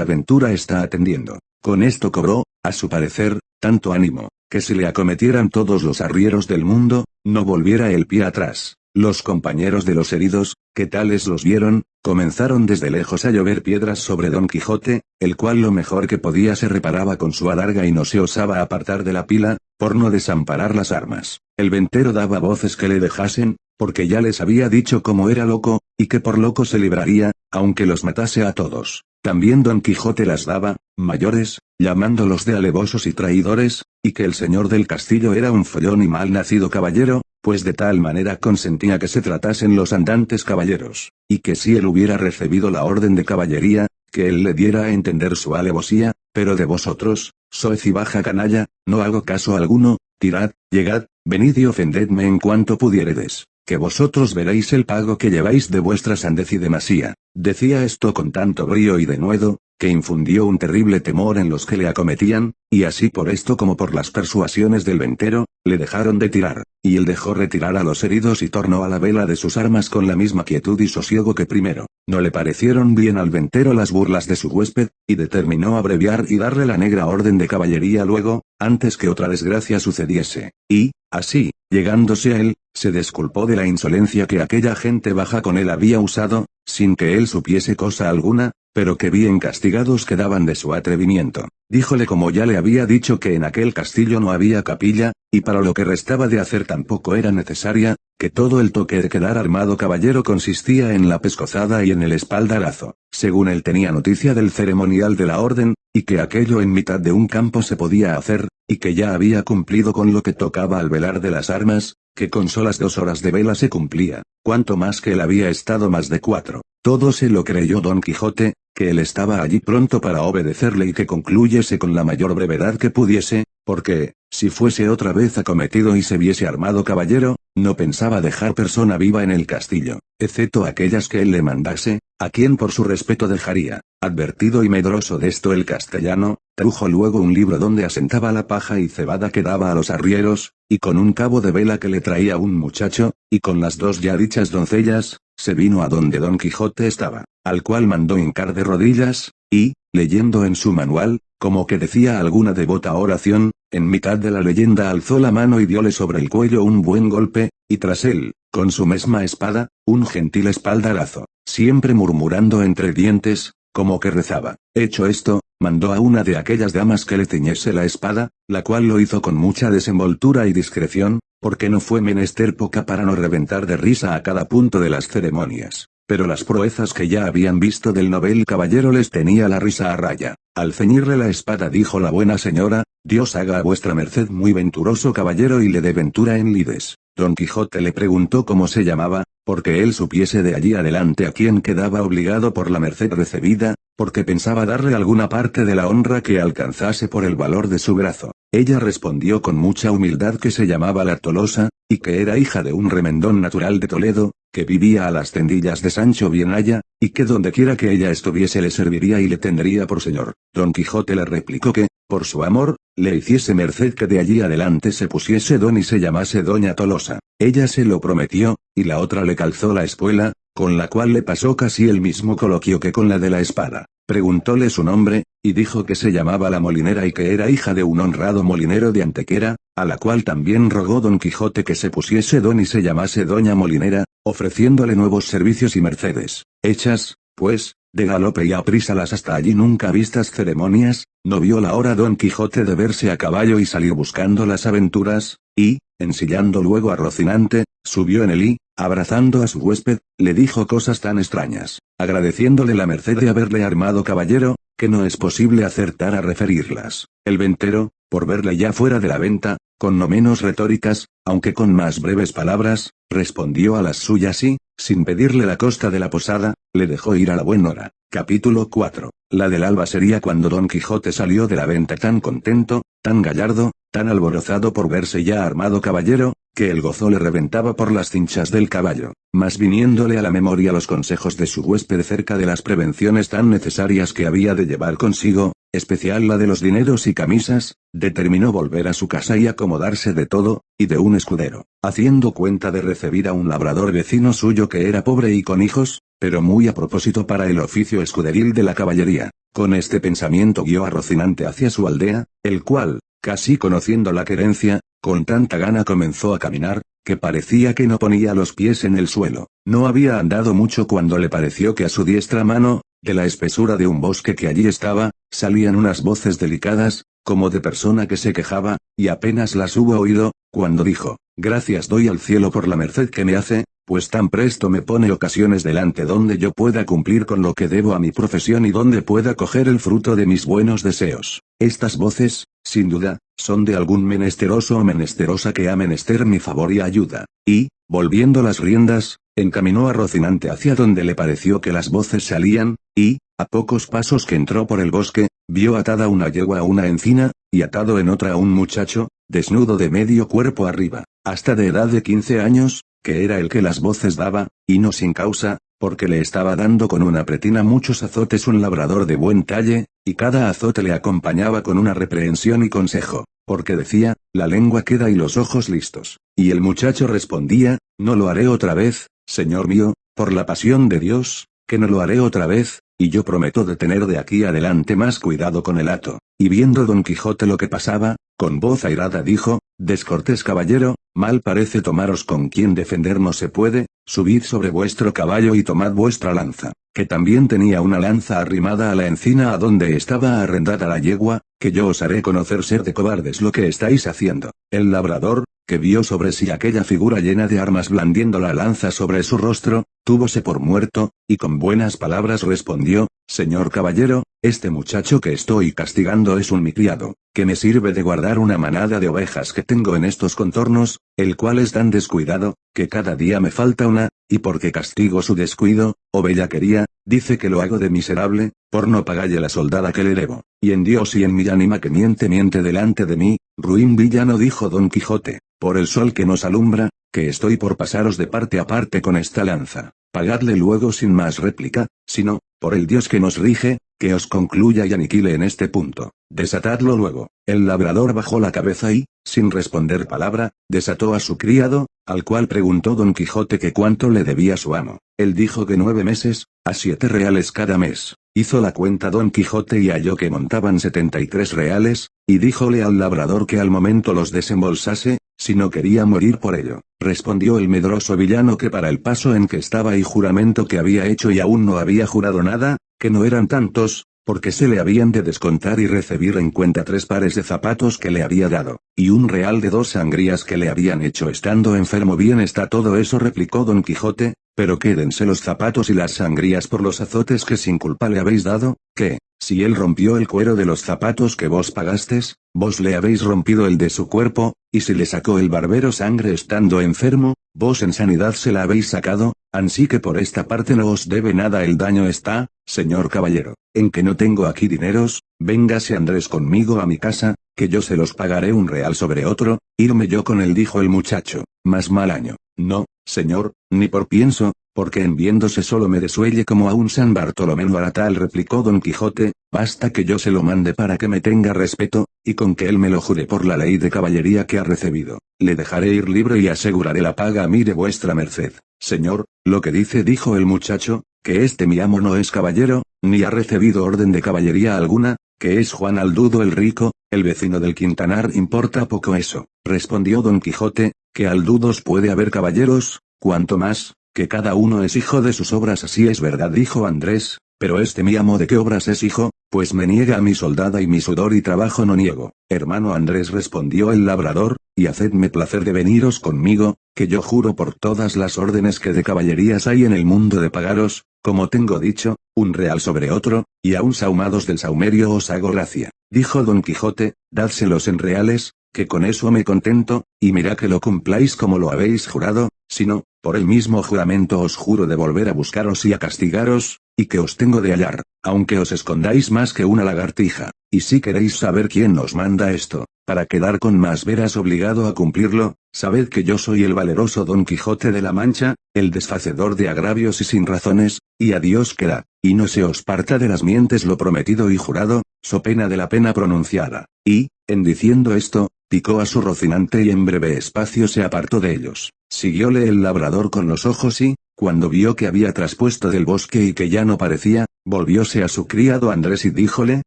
aventura está atendiendo. Con esto cobró, a su parecer, tanto ánimo, que si le acometieran todos los arrieros del mundo, no volviera el pie atrás. Los compañeros de los heridos, que tales los vieron, comenzaron desde lejos a llover piedras sobre Don Quijote, el cual lo mejor que podía se reparaba con su adarga y no se osaba apartar de la pila, por no desamparar las armas. El ventero daba voces que le dejasen, porque ya les había dicho cómo era loco, y que por loco se libraría, aunque los matase a todos. También Don Quijote las daba, mayores, llamándolos de alevosos y traidores, y que el señor del castillo era un follón y mal nacido caballero, pues de tal manera consentía que se tratasen los andantes caballeros, y que si él hubiera recibido la orden de caballería, que él le diera a entender su alevosía, pero de vosotros, soez y baja canalla, no hago caso alguno, tirad, llegad, venid y ofendedme en cuanto pudiéredes, que vosotros veréis el pago que lleváis de vuestra sandez y demasía. Decía esto con tanto brío y denuedo, que infundió un terrible temor en los que le acometían, y así por esto como por las persuasiones del ventero, le dejaron de tirar, y él dejó retirar a los heridos y tornó a la vela de sus armas con la misma quietud y sosiego que primero. No le parecieron bien al ventero las burlas de su huésped, y determinó abreviar y darle la negra orden de caballería luego, antes que otra desgracia sucediese, y, así, llegándose a él, se disculpó de la insolencia que aquella gente baja con él había usado, sin que él supiese cosa alguna, pero que bien castigados quedaban de su atrevimiento. Díjole como ya le había dicho que en aquel castillo no había capilla, y para lo que restaba de hacer tampoco era necesaria, que todo el toque de quedar armado caballero consistía en la pescozada y en el espaldarazo, según él tenía noticia del ceremonial de la orden, y que aquello en mitad de un campo se podía hacer, y que ya había cumplido con lo que tocaba al velar de las armas, que con solas 2 horas de vela se cumplía, cuanto más que él había estado más de 4. Todo se lo creyó Don Quijote, que él estaba allí pronto para obedecerle y que concluyese con la mayor brevedad que pudiese, porque, si fuese otra vez acometido y se viese armado caballero, no pensaba dejar persona viva en el castillo, excepto aquellas que él le mandase, a quien por su respeto dejaría. Advertido y medroso de esto el castellano, trujo luego un libro donde asentaba la paja y cebada que daba a los arrieros, y con un cabo de vela que le traía un muchacho, y con las 2 ya dichas doncellas, se vino a donde Don Quijote estaba, al cual mandó hincar de rodillas, y, leyendo en su manual, como que decía alguna devota oración, en mitad de la leyenda alzó la mano y diole sobre el cuello un buen golpe, y tras él, con su misma espada, un gentil espaldarazo, siempre murmurando entre dientes, como que rezaba. Hecho esto, mandó a una de aquellas damas que le ciñese la espada, la cual lo hizo con mucha desenvoltura y discreción, porque no fue menester poca para no reventar de risa a cada punto de las ceremonias. Pero las proezas que ya habían visto del novel caballero les tenía la risa a raya. Al ceñirle la espada dijo la buena señora, Dios haga a vuestra merced muy venturoso caballero y le dé ventura en lides. Don Quijote le preguntó cómo se llamaba, porque él supiese de allí adelante a quién quedaba obligado por la merced recebida, porque pensaba darle alguna parte de la honra que alcanzase por el valor de su brazo. Ella respondió con mucha humildad que se llamaba la Tolosa, y que era hija de un remendón natural de Toledo, que vivía a las tendillas de Sancho Bienaya, y que dondequiera que ella estuviese le serviría y le tendría por señor. Don Quijote le replicó que, por su amor, le hiciese merced que de allí adelante se pusiese don y se llamase Doña Tolosa. Ella se lo prometió, y la otra le calzó la espuela, con la cual le pasó casi el mismo coloquio que con la de la espada. Preguntóle su nombre, y dijo que se llamaba la Molinera y que era hija de un honrado molinero de Antequera, a la cual también rogó Don Quijote que se pusiese don y se llamase Doña Molinera, ofreciéndole nuevos servicios y mercedes. Hechas, pues, de galope y aprisa las hasta allí nunca vistas ceremonias, no vio la hora Don Quijote de verse a caballo y salió buscando las aventuras, y, ensillando luego a Rocinante, subió en él y, abrazando a su huésped, le dijo cosas tan extrañas, agradeciéndole la merced de haberle armado caballero, que no es posible acertar a referirlas. El ventero, por verle ya fuera de la venta, con no menos retóricas, aunque con más breves palabras, respondió a las suyas y, sin pedirle la costa de la posada, le dejó ir a la buena hora. Capítulo 4. La del alba sería cuando Don Quijote salió de la venta tan contento, tan gallardo, tan alborozado por verse ya armado caballero, que el gozo le reventaba por las cinchas del caballo, mas viniéndole a la memoria los consejos de su huésped cerca de las prevenciones tan necesarias que había de llevar consigo, especial la de los dineros y camisas, determinó volver a su casa y acomodarse de todo, y de un escudero, haciendo cuenta de recibir a un labrador vecino suyo que era pobre y con hijos, pero muy a propósito para el oficio escuderil de la caballería. Con este pensamiento guió a Rocinante hacia su aldea, el cual, casi conociendo la querencia, con tanta gana comenzó a caminar, que parecía que no ponía los pies en el suelo. No había andado mucho cuando le pareció que a su diestra mano, de la espesura de un bosque que allí estaba, salían unas voces delicadas, como de persona que se quejaba, y apenas las hubo oído, cuando dijo, gracias doy al cielo por la merced que me hace, pues tan presto me pone ocasiones delante donde yo pueda cumplir con lo que debo a mi profesión y donde pueda coger el fruto de mis buenos deseos. Estas voces, sin duda, son de algún menesteroso o menesterosa que ha menester mi favor y ayuda. Y, volviendo las riendas, encaminó a Rocinante hacia donde le pareció que las voces salían, y, a pocos pasos que entró por el bosque, vio atada una yegua a una encina, y atado en otra a un muchacho, desnudo de medio cuerpo arriba, hasta de edad de 15 años, que era el que las voces daba, y no sin causa, porque le estaba dando con una pretina muchos azotes un labrador de buen talle, y cada azote le acompañaba con una reprehensión y consejo, porque decía, la lengua queda y los ojos listos. Y el muchacho respondía, no lo haré otra vez, señor mío, por la pasión de Dios, que no lo haré otra vez, y yo prometo de tener de aquí adelante más cuidado con el hato. Y viendo Don Quijote lo que pasaba, con voz airada dijo, descortés caballero, mal parece tomaros con quien defender no se puede, subid sobre vuestro caballo y tomad vuestra lanza, que también tenía una lanza arrimada a la encina a donde estaba arrendada la yegua, que yo os haré conocer ser de cobardes lo que estáis haciendo. El labrador, que vio sobre sí aquella figura llena de armas blandiendo la lanza sobre su rostro, túvose por muerto, y con buenas palabras respondió, señor caballero, este muchacho que estoy castigando es un mi criado, que me sirve de guardar una manada de ovejas que tengo en estos contornos, el cual es tan descuidado, que cada día me falta una, y porque castigo su descuido, o bellaquería, dice que lo hago de miserable, por no pagalle la soldada que le debo. Y en Dios y en mi ánima que miente delante de mí, ruin villano dijo Don Quijote, por el sol que nos alumbra, que estoy por pasaros de parte a parte con esta lanza. Pagadle luego sin más réplica, sino, por el Dios que nos rige, que os concluya y aniquile en este punto. Desatadlo luego. El labrador bajó la cabeza y, sin responder palabra, desató a su criado, al cual preguntó Don Quijote que cuánto le debía su amo. Él dijo que 9 meses, a 7 reales cada mes. Hizo la cuenta Don Quijote y halló que montaban 73 reales, y díjole al labrador que al momento los desembolsase, si no quería morir por ello. Respondió el medroso villano que para el paso en que estaba y juramento que había hecho y aún no había jurado nada, que no eran tantos, porque se le habían de descontar y recibir en cuenta 3 pares de zapatos que le había dado, y 1 real de 2 sangrías que le habían hecho estando enfermo. Bien está todo eso, replicó Don Quijote, pero quédense los zapatos y las sangrías por los azotes que sin culpa le habéis dado, que, si él rompió el cuero de los zapatos que vos pagastes, vos le habéis rompido el de su cuerpo, y si le sacó el barbero sangre estando enfermo, vos en sanidad se la habéis sacado, ansí que por esta parte no os debe nada. El daño está, señor caballero, en que no tengo aquí dineros, véngase Andrés conmigo a mi casa, que yo se los pagaré 1 real sobre otro, irme yo con él, dijo el muchacho, más mal año. No, señor, ni por pienso, porque en viéndose solo me desuelle como a un San Bartolomé baratal, replicó Don Quijote, basta que yo se lo mande para que me tenga respeto, y con que él me lo jure por la ley de caballería que ha recibido, le dejaré ir libre y aseguraré la paga a mí de vuestra merced. Señor, lo que dijo el muchacho, que este mi amo no es caballero, ni ha recibido orden de caballería alguna, que es Juan Aldudo el rico, el vecino del Quintanar. Importa poco eso, respondió Don Quijote, que aldudos puede haber caballeros, cuanto más, que cada uno es hijo de sus obras. Así es verdad, dijo Andrés, pero este mi amo de qué obras es hijo, pues me niega a mi soldada y mi sudor y trabajo no niego. Hermano Andrés, respondió el labrador, y hacedme placer de veniros conmigo, que yo juro por todas las órdenes que de caballerías hay en el mundo de pagaros, como tengo dicho, 1 real sobre otro, y aun sahumados del saumerio os hago gracia. Dijo Don Quijote, dádselos en reales, que con eso me contento, y mirad que lo cumpláis como lo habéis jurado, si no, por el mismo juramento os juro de volver a buscaros y a castigaros, y que os tengo de hallar, aunque os escondáis más que una lagartija. Y si queréis saber quién os manda esto, para quedar con más veras obligado a cumplirlo, sabed que yo soy el valeroso Don Quijote de la Mancha, el desfacedor de agravios y sin razones, y a Dios quedad, y no se os parta de las mientes lo prometido y jurado, so pena de la pena pronunciada. Y, en diciendo esto, picó a su Rocinante y en breve espacio se apartó de ellos. Siguióle el labrador con los ojos y, cuando vio que había traspuesto del bosque y que ya no parecía, volvióse a su criado Andrés y díjole,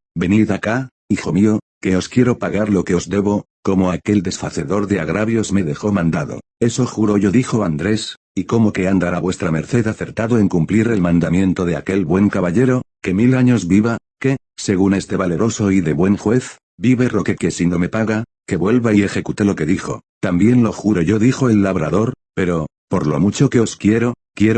venid acá, hijo mío, que os quiero pagar lo que os debo, como aquel desfacedor de agravios me dejó mandado. Eso juro yo, dijo Andrés, y cómo que andará vuestra merced acertado en cumplir el mandamiento de aquel buen caballero, que 1000 años viva, que, según este valeroso y de buen juez, vive Roque que si no me paga, que vuelva y ejecute lo que dijo. También lo juro yo, dijo el labrador, pero, por lo mucho que os quiero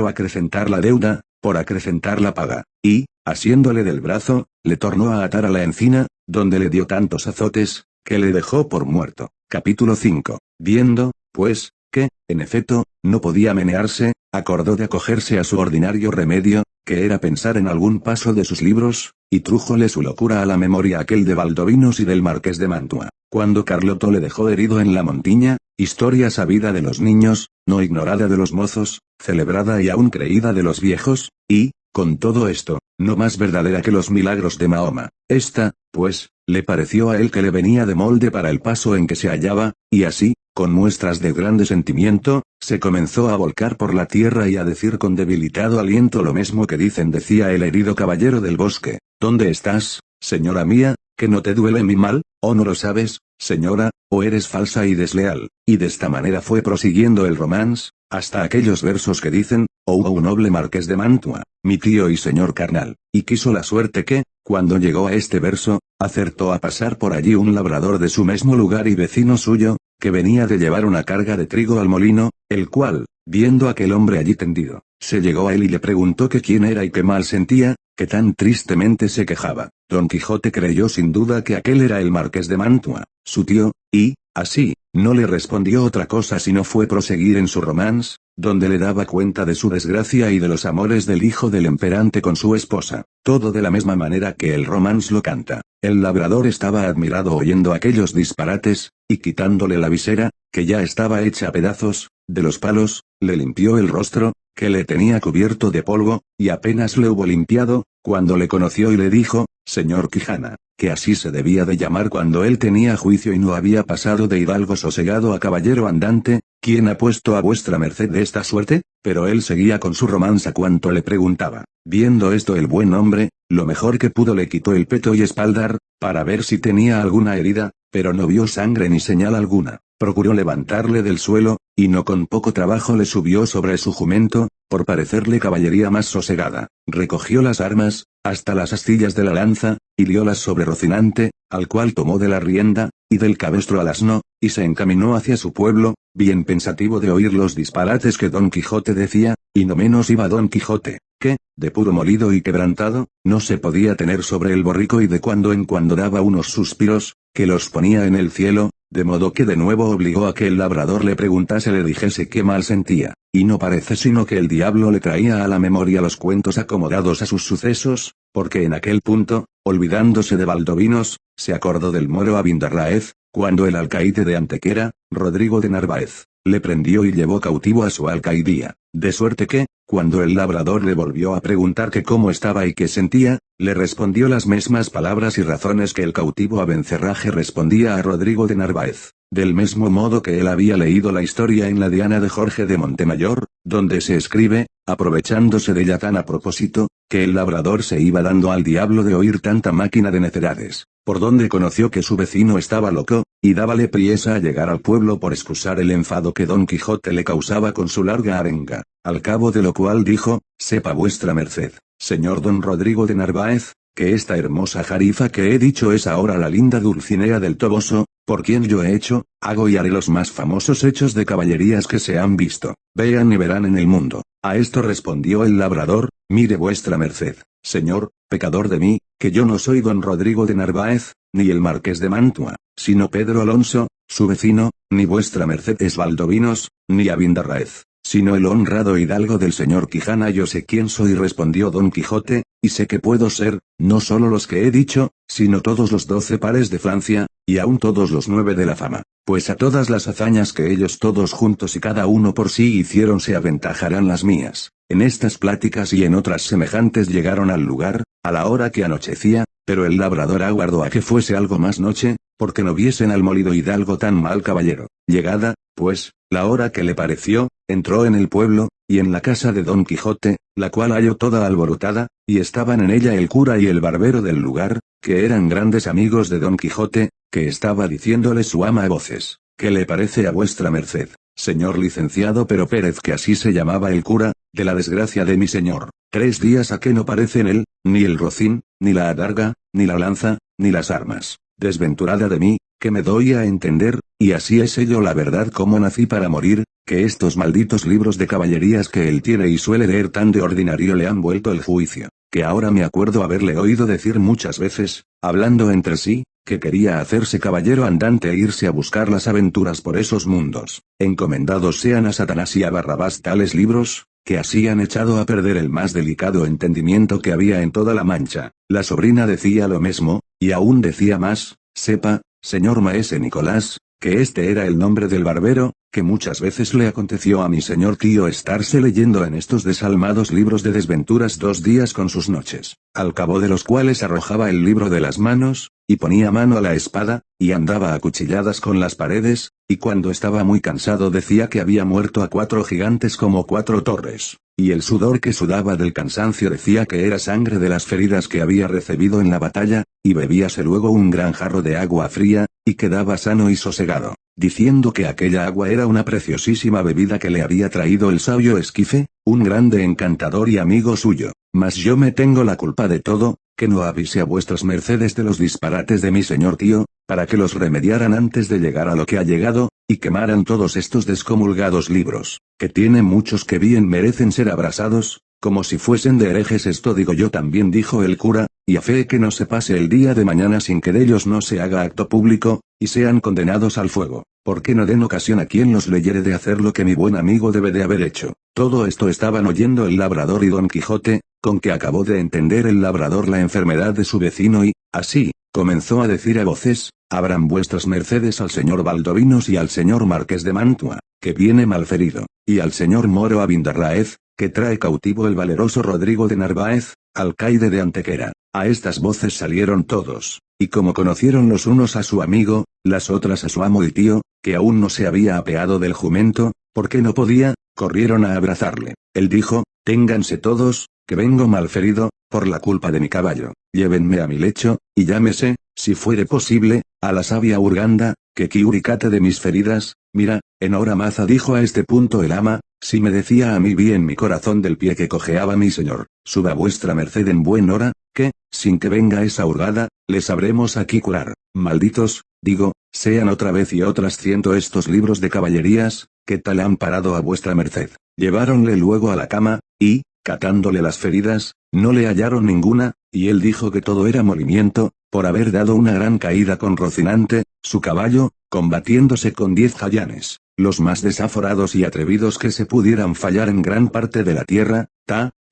acrecentar la deuda, por acrecentar la paga. Y, asiéndole del brazo, le tornó a atar a la encina, donde le dio tantos azotes, que le dejó por muerto. Capítulo 5. Viendo, pues, que, en efecto, no podía menearse, acordó de acogerse a su ordinario remedio, que era pensar en algún paso de sus libros, y trújole su locura a la memoria aquel de Valdovinos y del Marqués de Mantua. Cuando Carloto le dejó herido en la montiña, historia sabida de los niños, no ignorada de los mozos, celebrada y aún creída de los viejos, y, con todo esto, no más verdadera que los milagros de Mahoma. Esta, pues, le pareció a él que le venía de molde para el paso en que se hallaba, y así, con muestras de grande sentimiento, se comenzó a volcar por la tierra y a decir con debilitado aliento lo mismo que decía el herido caballero del bosque. ¿Dónde estás, señora mía, que no te duele mi mal, o no lo sabes, señora, o eres falsa y desleal? Y de esta manera fue prosiguiendo el romance, hasta aquellos versos que dicen, oh noble Marqués de Mantua, mi tío y señor carnal. Y quiso la suerte que, cuando llegó a este verso, acertó a pasar por allí un labrador de su mismo lugar y vecino suyo, que venía de llevar una carga de trigo al molino, el cual, viendo a aquel hombre allí tendido, se llegó a él y le preguntó que quién era y qué mal sentía, que tan tristemente se quejaba. Don Quijote creyó sin duda que aquel era el Marqués de Mantua, su tío, y, así, no le respondió otra cosa sino fue proseguir en su romance, donde le daba cuenta de su desgracia y de los amores del hijo del emperante con su esposa, todo de la misma manera que el romance lo canta. El labrador estaba admirado oyendo aquellos disparates, y quitándole la visera, que ya estaba hecha a pedazos, de los palos, le limpió el rostro, que le tenía cubierto de polvo, y apenas le hubo limpiado, cuando le conoció y le dijo, señor Quijana, que así se debía de llamar cuando él tenía juicio y no había pasado de hidalgo sosegado a caballero andante, ¿quién ha puesto a vuestra merced de esta suerte? Pero él seguía con su romance a cuanto le preguntaba. Viendo esto el buen hombre, lo mejor que pudo le quitó el peto y espaldar, para ver si tenía alguna herida, pero no vio sangre ni señal alguna. Procuró levantarle del suelo, y no con poco trabajo le subió sobre su jumento, por parecerle caballería más sosegada. Recogió las armas, hasta las astillas de la lanza, y liólas sobre Rocinante, al cual tomó de la rienda, y del cabestro al asno, y se encaminó hacia su pueblo, bien pensativo de oír los disparates que Don Quijote decía, y no menos iba Don Quijote, que, de puro molido y quebrantado, no se podía tener sobre el borrico y de cuando en cuando daba unos suspiros, que los ponía en el cielo, de modo que de nuevo obligó a que el labrador le preguntase le dijese qué mal sentía, y no parece sino que el diablo le traía a la memoria los cuentos acomodados a sus sucesos, porque en aquel punto, olvidándose de Valdovinos, se acordó del moro Abindarráez, cuando el alcaide de Antequera, Rodrigo de Narváez, le prendió y llevó cautivo a su alcaidía, de suerte que, cuando el labrador le volvió a preguntar que cómo estaba y qué sentía, le respondió las mismas palabras y razones que el cautivo Abencerraje respondía a Rodrigo de Narváez, del mismo modo que él había leído la historia en la Diana de Jorge de Montemayor, donde se escribe, aprovechándose de ella tan a propósito, que el labrador se iba dando al diablo de oír tanta máquina de necedades, por donde conoció que su vecino estaba loco, y dábale priesa a llegar al pueblo por excusar el enfado que Don Quijote le causaba con su larga arenga, al cabo de lo cual dijo, sepa vuestra merced, señor don Rodrigo de Narváez, que esta hermosa jarifa que he dicho es ahora la linda Dulcinea del Toboso, por quien yo he hecho, hago y haré los más famosos hechos de caballerías que se han visto, vean y verán en el mundo. A esto respondió el labrador, mire vuestra merced, señor, pecador de mí, que yo no soy don Rodrigo de Narváez, ni el Marqués de Mantua, sino Pedro Alonso, su vecino, ni vuestra merced es Valdovinos, ni Abindarráez, sino el honrado hidalgo del señor Quijana. Yo sé quién soy, respondió Don Quijote, y sé que puedo ser, no solo los que he dicho, sino todos los 12 pares de Francia, y aun todos los 9 de la fama, pues a todas las hazañas que ellos todos juntos y cada uno por sí hicieron se aventajarán las mías. En estas pláticas y en otras semejantes llegaron al lugar, a la hora que anochecía, pero el labrador aguardó a que fuese algo más noche, porque no viesen al molido hidalgo tan mal caballero. Llegada, pues, la hora que le pareció, entró en el pueblo, y en la casa de Don Quijote, la cual halló toda alborotada, y estaban en ella el cura y el barbero del lugar, que eran grandes amigos de Don Quijote, que estaba diciéndole su ama a voces, ¿qué le parece a vuestra merced, señor licenciado Pero Pérez, que así se llamaba el cura, de la desgracia de mi señor? 3 días a que no parecen él, ni el rocín, ni la adarga, ni la lanza, ni las armas. desventurada de mí, que me doy a entender, y así es ello la verdad como nací para morir, que estos malditos libros de caballerías que él tiene y suele leer tan de ordinario le han vuelto el juicio, que ahora me acuerdo haberle oído decir muchas veces, hablando entre sí, que quería hacerse caballero andante e irse a buscar las aventuras por esos mundos. Encomendados sean a Satanás y a Barrabás tales libros, que así han echado a perder el más delicado entendimiento que había en toda la Mancha. La sobrina decía lo mismo, y aún decía más, sepa, señor maese Nicolás, que este era el nombre del barbero, que muchas veces le aconteció a mi señor tío estarse leyendo en estos desalmados libros de desventuras 2 días con sus noches, al cabo de los cuales arrojaba el libro de las manos, y ponía mano a la espada, y andaba a cuchilladas con las paredes, y cuando estaba muy cansado decía que había muerto a 4 gigantes como 4 torres, y el sudor que sudaba del cansancio decía que era sangre de las feridas que había recibido en la batalla, y bebíase luego un gran jarro de agua fría, y quedaba sano y sosegado, diciendo que aquella agua era una preciosísima bebida que le había traído el sabio Esquife, un grande encantador y amigo suyo. Mas yo me tengo la culpa de todo, que no avise a vuestras mercedes de los disparates de mi señor tío, para que los remediaran antes de llegar a lo que ha llegado, y quemaran todos estos descomulgados libros, que tiene muchos que bien merecen ser abrasados, como si fuesen de herejes. Esto digo yo también, dijo el cura, y a fe que no se pase el día de mañana sin que de ellos no se haga acto público, y sean condenados al fuego, porque no den ocasión a quien los leyere de hacer lo que mi buen amigo debe de haber hecho. Todo esto estaban oyendo el labrador y Don Quijote, con que acabó de entender el labrador la enfermedad de su vecino y, así, comenzó a decir a voces, abran vuestras mercedes al señor Valdovinos y al señor Marqués de Mantua, que viene malferido, y al señor Moro Abindarráez, que trae cautivo el valeroso Rodrigo de Narváez, alcaide de Antequera. A estas voces salieron todos, y como conocieron los unos a su amigo, las otras a su amo y tío, que aún no se había apeado del jumento, porque no podía, corrieron a abrazarle. Él dijo, ténganse todos, que vengo malferido, por la culpa de mi caballo, llévenme a mi lecho, y llámese, si fuere posible, a la sabia Urganda, que quiuricate de mis feridas. Mira, en hora maza, dijo a este punto el ama, si me decía a mí bien mi corazón del pie que cojeaba mi señor, suba vuestra merced en buen hora, que, sin que venga esa hurgada, le sabremos aquí curar. Malditos, digo, sean otra vez y otras 100 estos libros de caballerías, que tal han parado a vuestra merced. Lleváronle luego a la cama, y, catándole las feridas, no le hallaron ninguna, y él dijo que todo era molimiento, por haber dado una gran caída con Rocinante, su caballo, combatiéndose con 10 jayanes, los más desaforados y atrevidos que se pudieran fallar en gran parte de la tierra.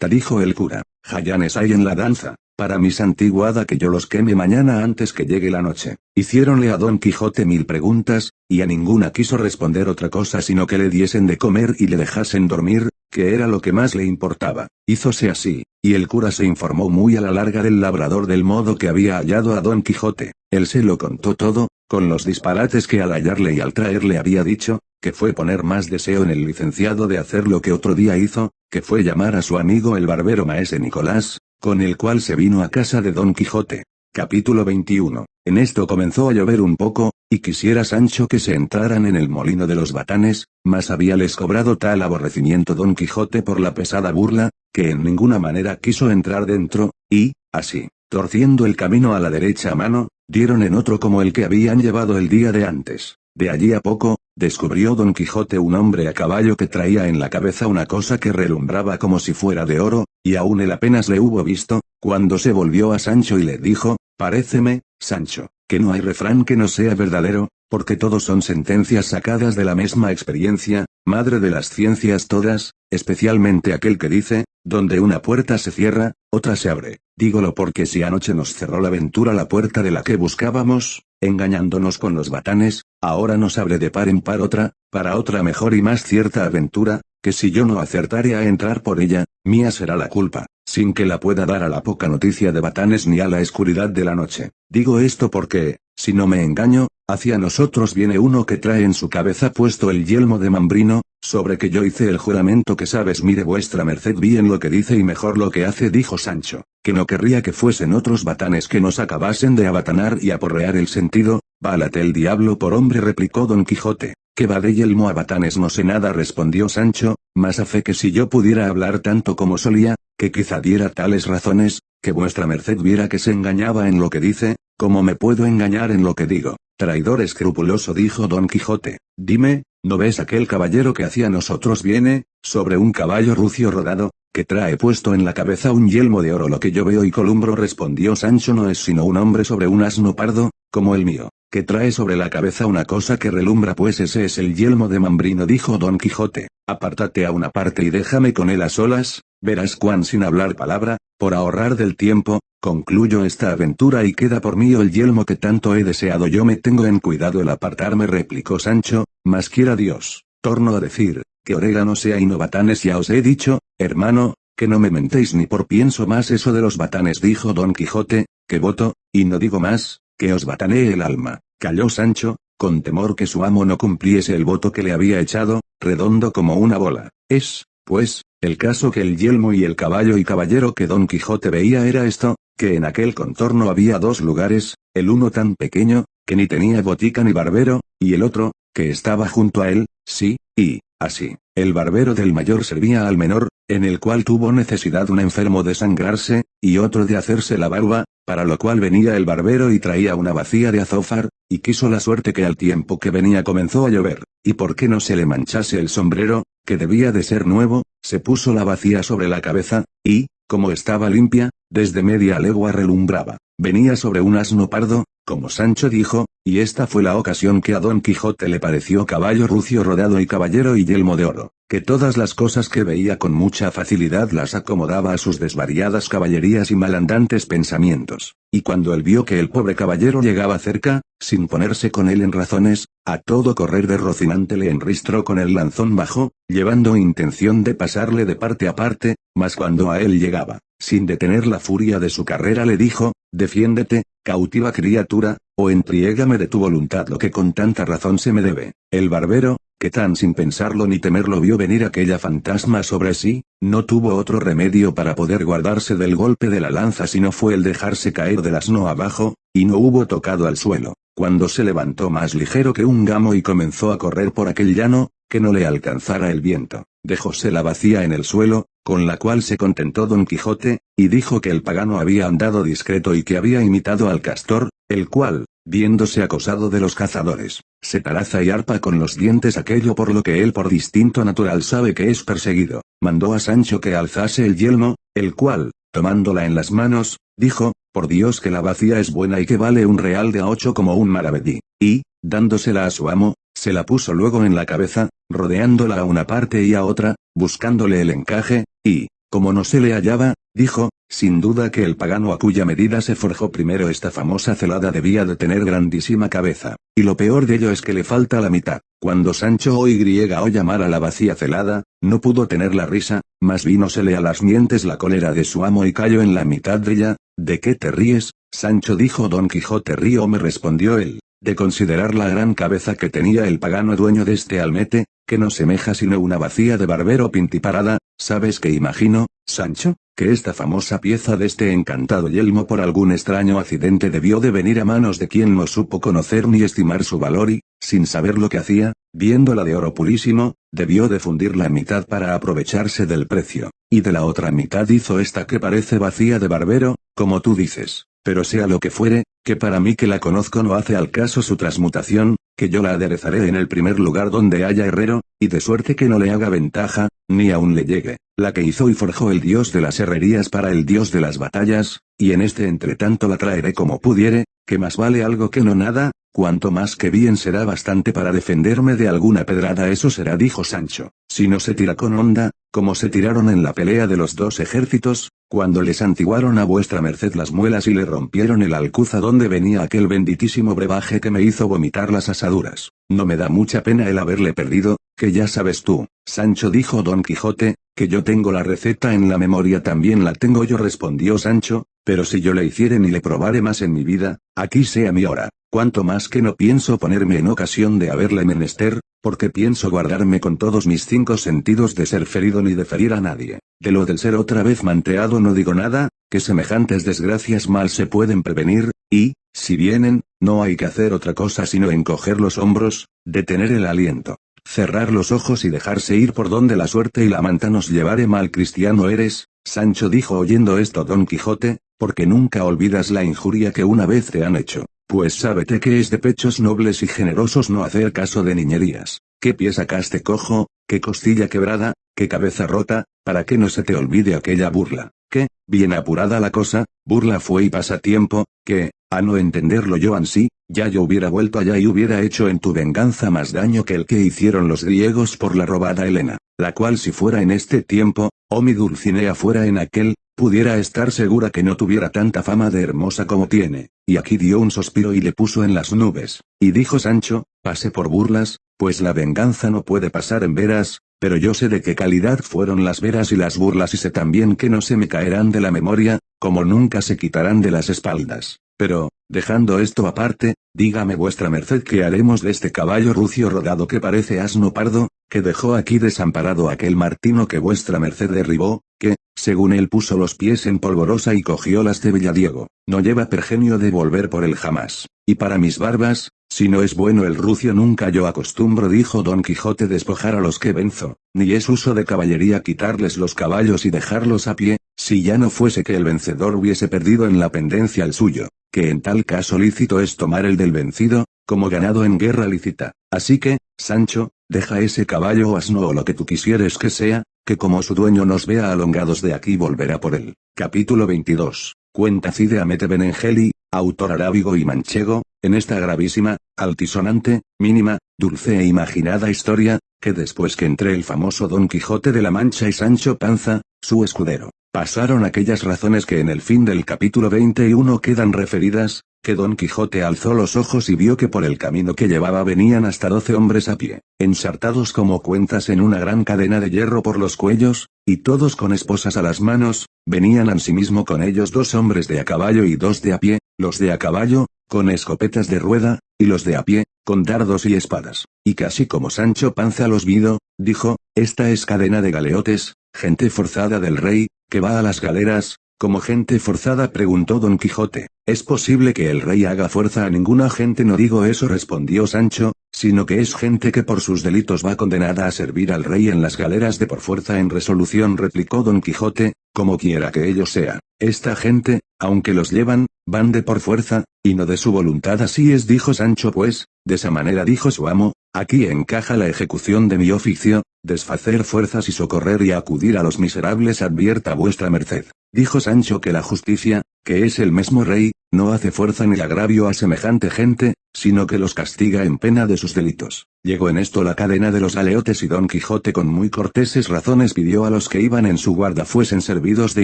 Dijo el cura, jayanes hay en la danza, para mi santiguada que yo los queme mañana antes que llegue la noche. Hiciéronle a Don Quijote 1000 preguntas, y a ninguna quiso responder otra cosa sino que le diesen de comer y le dejasen dormir, que era lo que más le importaba. Hízose así, y el cura se informó muy a la larga del labrador del modo que había hallado a Don Quijote. Él se lo contó todo, con los disparates que al hallarle y al traerle había dicho, que fue poner más deseo en el licenciado de hacer lo que otro día hizo, que fue llamar a su amigo el barbero maese Nicolás, con el cual se vino a casa de Don Quijote. Capítulo 21. En esto comenzó a llover un poco, y quisiera Sancho que se entraran en el molino de los batanes, mas habíales cobrado tal aborrecimiento Don Quijote por la pesada burla, que en ninguna manera quiso entrar dentro, y, así, torciendo el camino a la derecha mano, dieron en otro como el que habían llevado el día de antes. De allí a poco, descubrió Don Quijote un hombre a caballo que traía en la cabeza una cosa que relumbraba como si fuera de oro, y aún él apenas le hubo visto, cuando se volvió a Sancho y le dijo, paréceme, Sancho, que no hay refrán que no sea verdadero, porque todos son sentencias sacadas de la misma experiencia, madre de las ciencias todas, especialmente aquel que dice, donde una puerta se cierra, otra se abre. Dígolo porque si anoche nos cerró la ventura la puerta de la que buscábamos, engañándonos con los batanes, ahora nos abre de par en par otra, para otra mejor y más cierta aventura, que si yo no acertare a entrar por ella, mía será la culpa, sin que la pueda dar a la poca noticia de batanes ni a la escuridad de la noche. Digo esto porque, si no me engaño, hacia nosotros viene uno que trae en su cabeza puesto el yelmo de Mambrino, sobre que yo hice el juramento que sabes. Mire vuestra merced bien lo que dice y mejor lo que hace, dijo Sancho, que no querría que fuesen otros batanes que nos acabasen de abatanar y aporrear el sentido. Válate el diablo por hombre, replicó Don Quijote. Que va de yelmo a batanes no sé nada, respondió Sancho, mas a fe que si yo pudiera hablar tanto como solía, que quizá diera tales razones, que vuestra merced viera que se engañaba en lo que dice, ¿cómo me puedo engañar en lo que digo? Traidor escrupuloso, dijo Don Quijote. Dime, ¿no ves aquel caballero que hacia nosotros viene, sobre un caballo rucio rodado, que trae puesto en la cabeza un yelmo de oro? Lo que yo veo y columbro, respondió Sancho, no es sino un hombre sobre un asno pardo, como el mío, que trae sobre la cabeza una cosa que relumbra, pues ese es el yelmo de Mambrino, dijo Don Quijote. Apártate a una parte y déjame con él a solas, verás cuán sin hablar palabra, por ahorrar del tiempo, concluyo esta aventura y queda por mí el yelmo que tanto he deseado. Yo me tengo en cuidado el apartarme, replicó Sancho, mas quiera Dios, torno a decir, que orégano sea y no batanes. Ya os he dicho, hermano, que no me mentéis ni por pienso más eso de los batanes, dijo Don Quijote, que voto, y no digo más, que os batanee el alma. Calló Sancho, con temor que su amo no cumpliese el voto que le había echado, redondo como una bola. Es, pues, el caso que el yelmo y el caballo y caballero que Don Quijote veía era esto, que en aquel contorno había dos lugares, el uno tan pequeño, que ni tenía botica ni barbero, y el otro, que estaba junto a él, sí, y, así, el barbero del mayor servía al menor, en el cual tuvo necesidad un enfermo de sangrarse, y otro de hacerse la barba, para lo cual venía el barbero y traía una bacía de azófar, y quiso la suerte que al tiempo que venía comenzó a llover, y por que no se le manchase el sombrero, que debía de ser nuevo, se puso la bacía sobre la cabeza, y, como estaba limpia, desde media legua relumbraba. Venía sobre un asno pardo, como Sancho dijo, y esta fue la ocasión que a Don Quijote le pareció caballo rucio rodado y caballero y yelmo de oro, que todas las cosas que veía con mucha facilidad las acomodaba a sus desvariadas caballerías y malandantes pensamientos, y cuando él vio que el pobre caballero llegaba cerca, sin ponerse con él en razones, a todo correr de Rocinante le enristró con el lanzón bajo, llevando intención de pasarle de parte a parte, mas cuando a él llegaba, sin detener la furia de su carrera, le dijo: defiéndete, cautiva criatura, o entriégame de tu voluntad lo que con tanta razón se me debe. El barbero, que tan sin pensarlo ni temerlo vio venir aquella fantasma sobre sí, no tuvo otro remedio para poder guardarse del golpe de la lanza sino fue el dejarse caer del asno abajo, y no hubo tocado al suelo, cuando se levantó más ligero que un gamo y comenzó a correr por aquel llano, que no le alcanzara el viento. Dejóse la bacía en el suelo, con la cual se contentó Don Quijote, y dijo que el pagano había andado discreto y que había imitado al castor, el cual, viéndose acosado de los cazadores, se taraza y arpa con los dientes aquello por lo que él por distinto natural sabe que es perseguido. Mandó a Sancho que alzase el yelmo, el cual, tomándola en las manos, dijo: por Dios que la bacía es buena y que vale un real de a 8 como un maravedí, y, dándosela a su amo, se la puso luego en la cabeza, rodeándola a una parte y a otra, buscándole el encaje, y, como no se le hallaba, dijo: sin duda que el pagano a cuya medida se forjó primero esta famosa celada debía de tener grandísima cabeza, y lo peor de ello es que le falta la mitad. Cuando Sancho oyó llamar a la bacía celada, no pudo tener la risa, mas vínosele a las mientes la cólera de su amo y cayó en la mitad de ella. ¿De qué te ríes, Sancho?, dijo Don Quijote. Río, me respondió él, de considerar la gran cabeza que tenía el pagano dueño de este almete, que no semeja sino una bacía de barbero pintiparada. ¿Sabes qué imagino, Sancho? Que esta famosa pieza de este encantado yelmo por algún extraño accidente debió de venir a manos de quien no supo conocer ni estimar su valor y, sin saber lo que hacía, viéndola de oro purísimo, debió de fundirla en mitad para aprovecharse del precio, y de la otra mitad hizo esta que parece bacía de barbero, como tú dices. Pero sea lo que fuere, que para mí que la conozco no hace al caso su transmutación, que yo la aderezaré en el primer lugar donde haya herrero, y de suerte que no le haga ventaja, ni aun le llegue, la que hizo y forjó el dios de las herrerías para el dios de las batallas, y en este entretanto la traeré como pudiere, que más vale algo que no nada, cuanto más que bien será bastante para defenderme de alguna pedrada. Eso será, dijo Sancho, si no se tira con honda, como se tiraron en la pelea de los dos ejércitos, cuando les antiguaron a vuestra merced las muelas y le rompieron el alcuza donde venía aquel benditísimo brebaje que me hizo vomitar las asaduras. No me da mucha pena el haberle perdido, que ya sabes tú, Sancho, dijo Don Quijote, que yo tengo la receta en la memoria. También la tengo yo, respondió Sancho, pero si yo la hiciere ni le probare más en mi vida, aquí sea mi hora, cuanto más que no pienso ponerme en ocasión de haberle menester, porque pienso guardarme con todos mis 5 sentidos de ser ferido ni de ferir a nadie. De lo del ser otra vez manteado no digo nada, que semejantes desgracias mal se pueden prevenir, y, si vienen, no hay que hacer otra cosa sino encoger los hombros, detener el aliento, cerrar los ojos y dejarse ir por donde la suerte y la manta nos llevare. Mal cristiano eres, Sancho, dijo oyendo esto Don Quijote, porque nunca olvidas la injuria que una vez te han hecho. Pues sábete que es de pechos nobles y generosos no hacer caso de niñerías. ¿Qué pie sacaste cojo? ¿Qué costilla quebrada? ¿Qué cabeza rota? Para que no se te olvide aquella burla. Que, bien apurada la cosa, burla fue y pasatiempo, que, a no entenderlo yo ansí, ya yo hubiera vuelto allá y hubiera hecho en tu venganza más daño que el que hicieron los griegos por la robada Helena, la cual si fuera en este tiempo, o mi Dulcinea fuera en aquel, pudiera estar segura que no tuviera tanta fama de hermosa como tiene. Y aquí dio un suspiro y le puso en las nubes, y dijo Sancho, pase por burlas, pues la venganza no puede pasar en veras, pero yo sé de qué calidad fueron las veras y las burlas y sé también que no se me caerán de la memoria, como nunca se quitarán de las espaldas. Pero, dejando esto aparte, dígame vuestra merced qué haremos de este caballo rucio rodado que parece asno pardo, que dejó aquí desamparado aquel Martino que vuestra merced derribó, que, según él puso los pies en polvorosa y cogió las de Villadiego, no lleva pergenio de volver por él jamás. Y para mis barbas, si no es bueno el rucio nunca yo acostumbro dijo Don Quijote despojar a los que venzo, ni es uso de caballería quitarles los caballos y dejarlos a pie, si ya no fuese que el vencedor hubiese perdido en la pendencia el suyo, que en tal caso lícito es tomar el del vencido, como ganado en guerra lícita. Así que, Sancho, deja ese caballo o asno o lo que tú quisieres que sea, que como su dueño nos vea alongados de aquí volverá por él. Capítulo 22. Cuenta Cide Hamete Benengeli, autor arábigo y manchego, en esta gravísima, altisonante, mínima, dulce e imaginada historia, que después que entre el famoso Don Quijote de la Mancha y Sancho Panza, su escudero, pasaron aquellas razones que en el fin del capítulo 21 quedan referidas, que Don Quijote alzó los ojos y vio que por el camino que llevaba venían hasta 12 hombres a pie, ensartados como cuentas en una gran cadena de hierro por los cuellos, y todos con esposas a las manos, venían ansimismo con ellos 2 hombres de a caballo y 2 de a pie, los de a caballo, con escopetas de rueda, y los de a pie, con dardos y espadas, y casi como Sancho Panza los vido, dijo, esta es cadena de galeotes, gente forzada del rey, que va a las galeras. Como gente forzada preguntó Don Quijote, ¿es posible que el rey haga fuerza a ninguna gente? No digo eso respondió Sancho, sino que es gente que por sus delitos va condenada a servir al rey en las galeras de por fuerza en resolución replicó Don Quijote, como quiera que ello sea, esta gente, aunque los llevan, van de por fuerza, y no de su voluntad así es dijo Sancho pues, de esa manera dijo su amo, aquí encaja la ejecución de mi oficio, desfacer fuerzas y socorrer y acudir a los miserables advierta vuestra merced. Dijo Sancho que la justicia, que es el mismo rey, no hace fuerza ni agravio a semejante gente, sino que los castiga en pena de sus delitos. Llegó en esto la cadena de los galeotes y Don Quijote con muy corteses razones pidió a los que iban en su guarda fuesen servidos de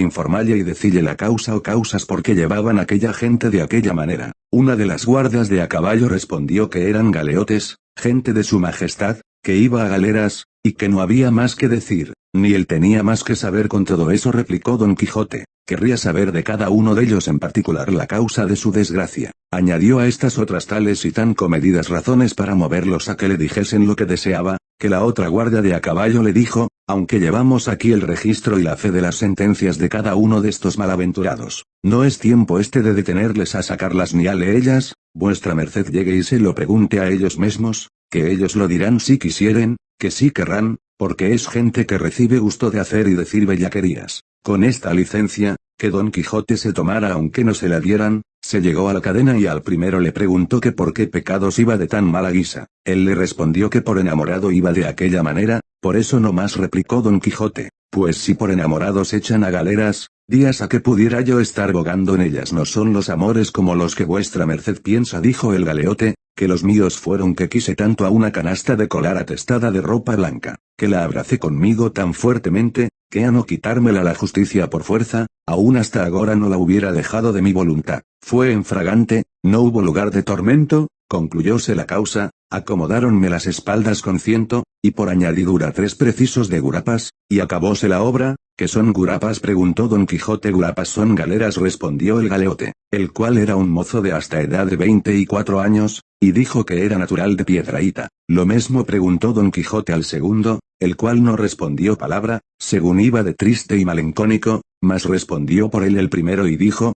informalle y decille la causa o causas por qué llevaban aquella gente de aquella manera. Una de las guardas de a caballo respondió que eran galeotes, gente de su majestad, que iba a galeras, y que no había más que decir, ni él tenía más que saber con todo eso replicó Don Quijote, querría saber de cada uno de ellos en particular la causa de su desgracia. Añadió a estas otras tales y tan comedidas razones para moverlos a que le dijesen lo que deseaba, que la otra guardia de a caballo le dijo, aunque llevamos aquí el registro y la fe de las sentencias de cada uno de estos malaventurados, no es tiempo este de detenerles a sacarlas ni a leellas, vuestra merced llegue y se lo pregunte a ellos mismos, que ellos lo dirán si quisieren, que sí querrán, porque es gente que recibe gusto de hacer y decir bellaquerías. Con esta licencia, que Don Quijote se tomara aunque no se la dieran, se llegó a la cadena y al primero le preguntó que por qué pecados iba de tan mala guisa. Él le respondió que por enamorado iba de aquella manera, por eso no más replicó Don Quijote, pues si por enamorados echan a galeras, días a que pudiera yo estar bogando en ellas no son los amores como los que vuestra merced piensa dijo el galeote, que los míos fueron que quise tanto a una canasta de colar atestada de ropa blanca, que la abracé conmigo tan fuertemente, que a no quitármela la justicia por fuerza, aún hasta agora no la hubiera dejado de mi voluntad. Fue en fragante, no hubo lugar de tormento, concluyóse la causa, acomodáronme las espaldas con 100, y por añadidura 3 precisos de gurapas, y acabóse la obra. ¿Qué son gurapas? Preguntó Don Quijote. Gurapas son galeras respondió el galeote, el cual era un mozo de hasta edad de 24 años, y dijo que era natural de Piedrahíta. Lo mismo preguntó Don Quijote al segundo, el cual no respondió palabra, según iba de triste y melancólico, mas respondió por él el primero y dijo,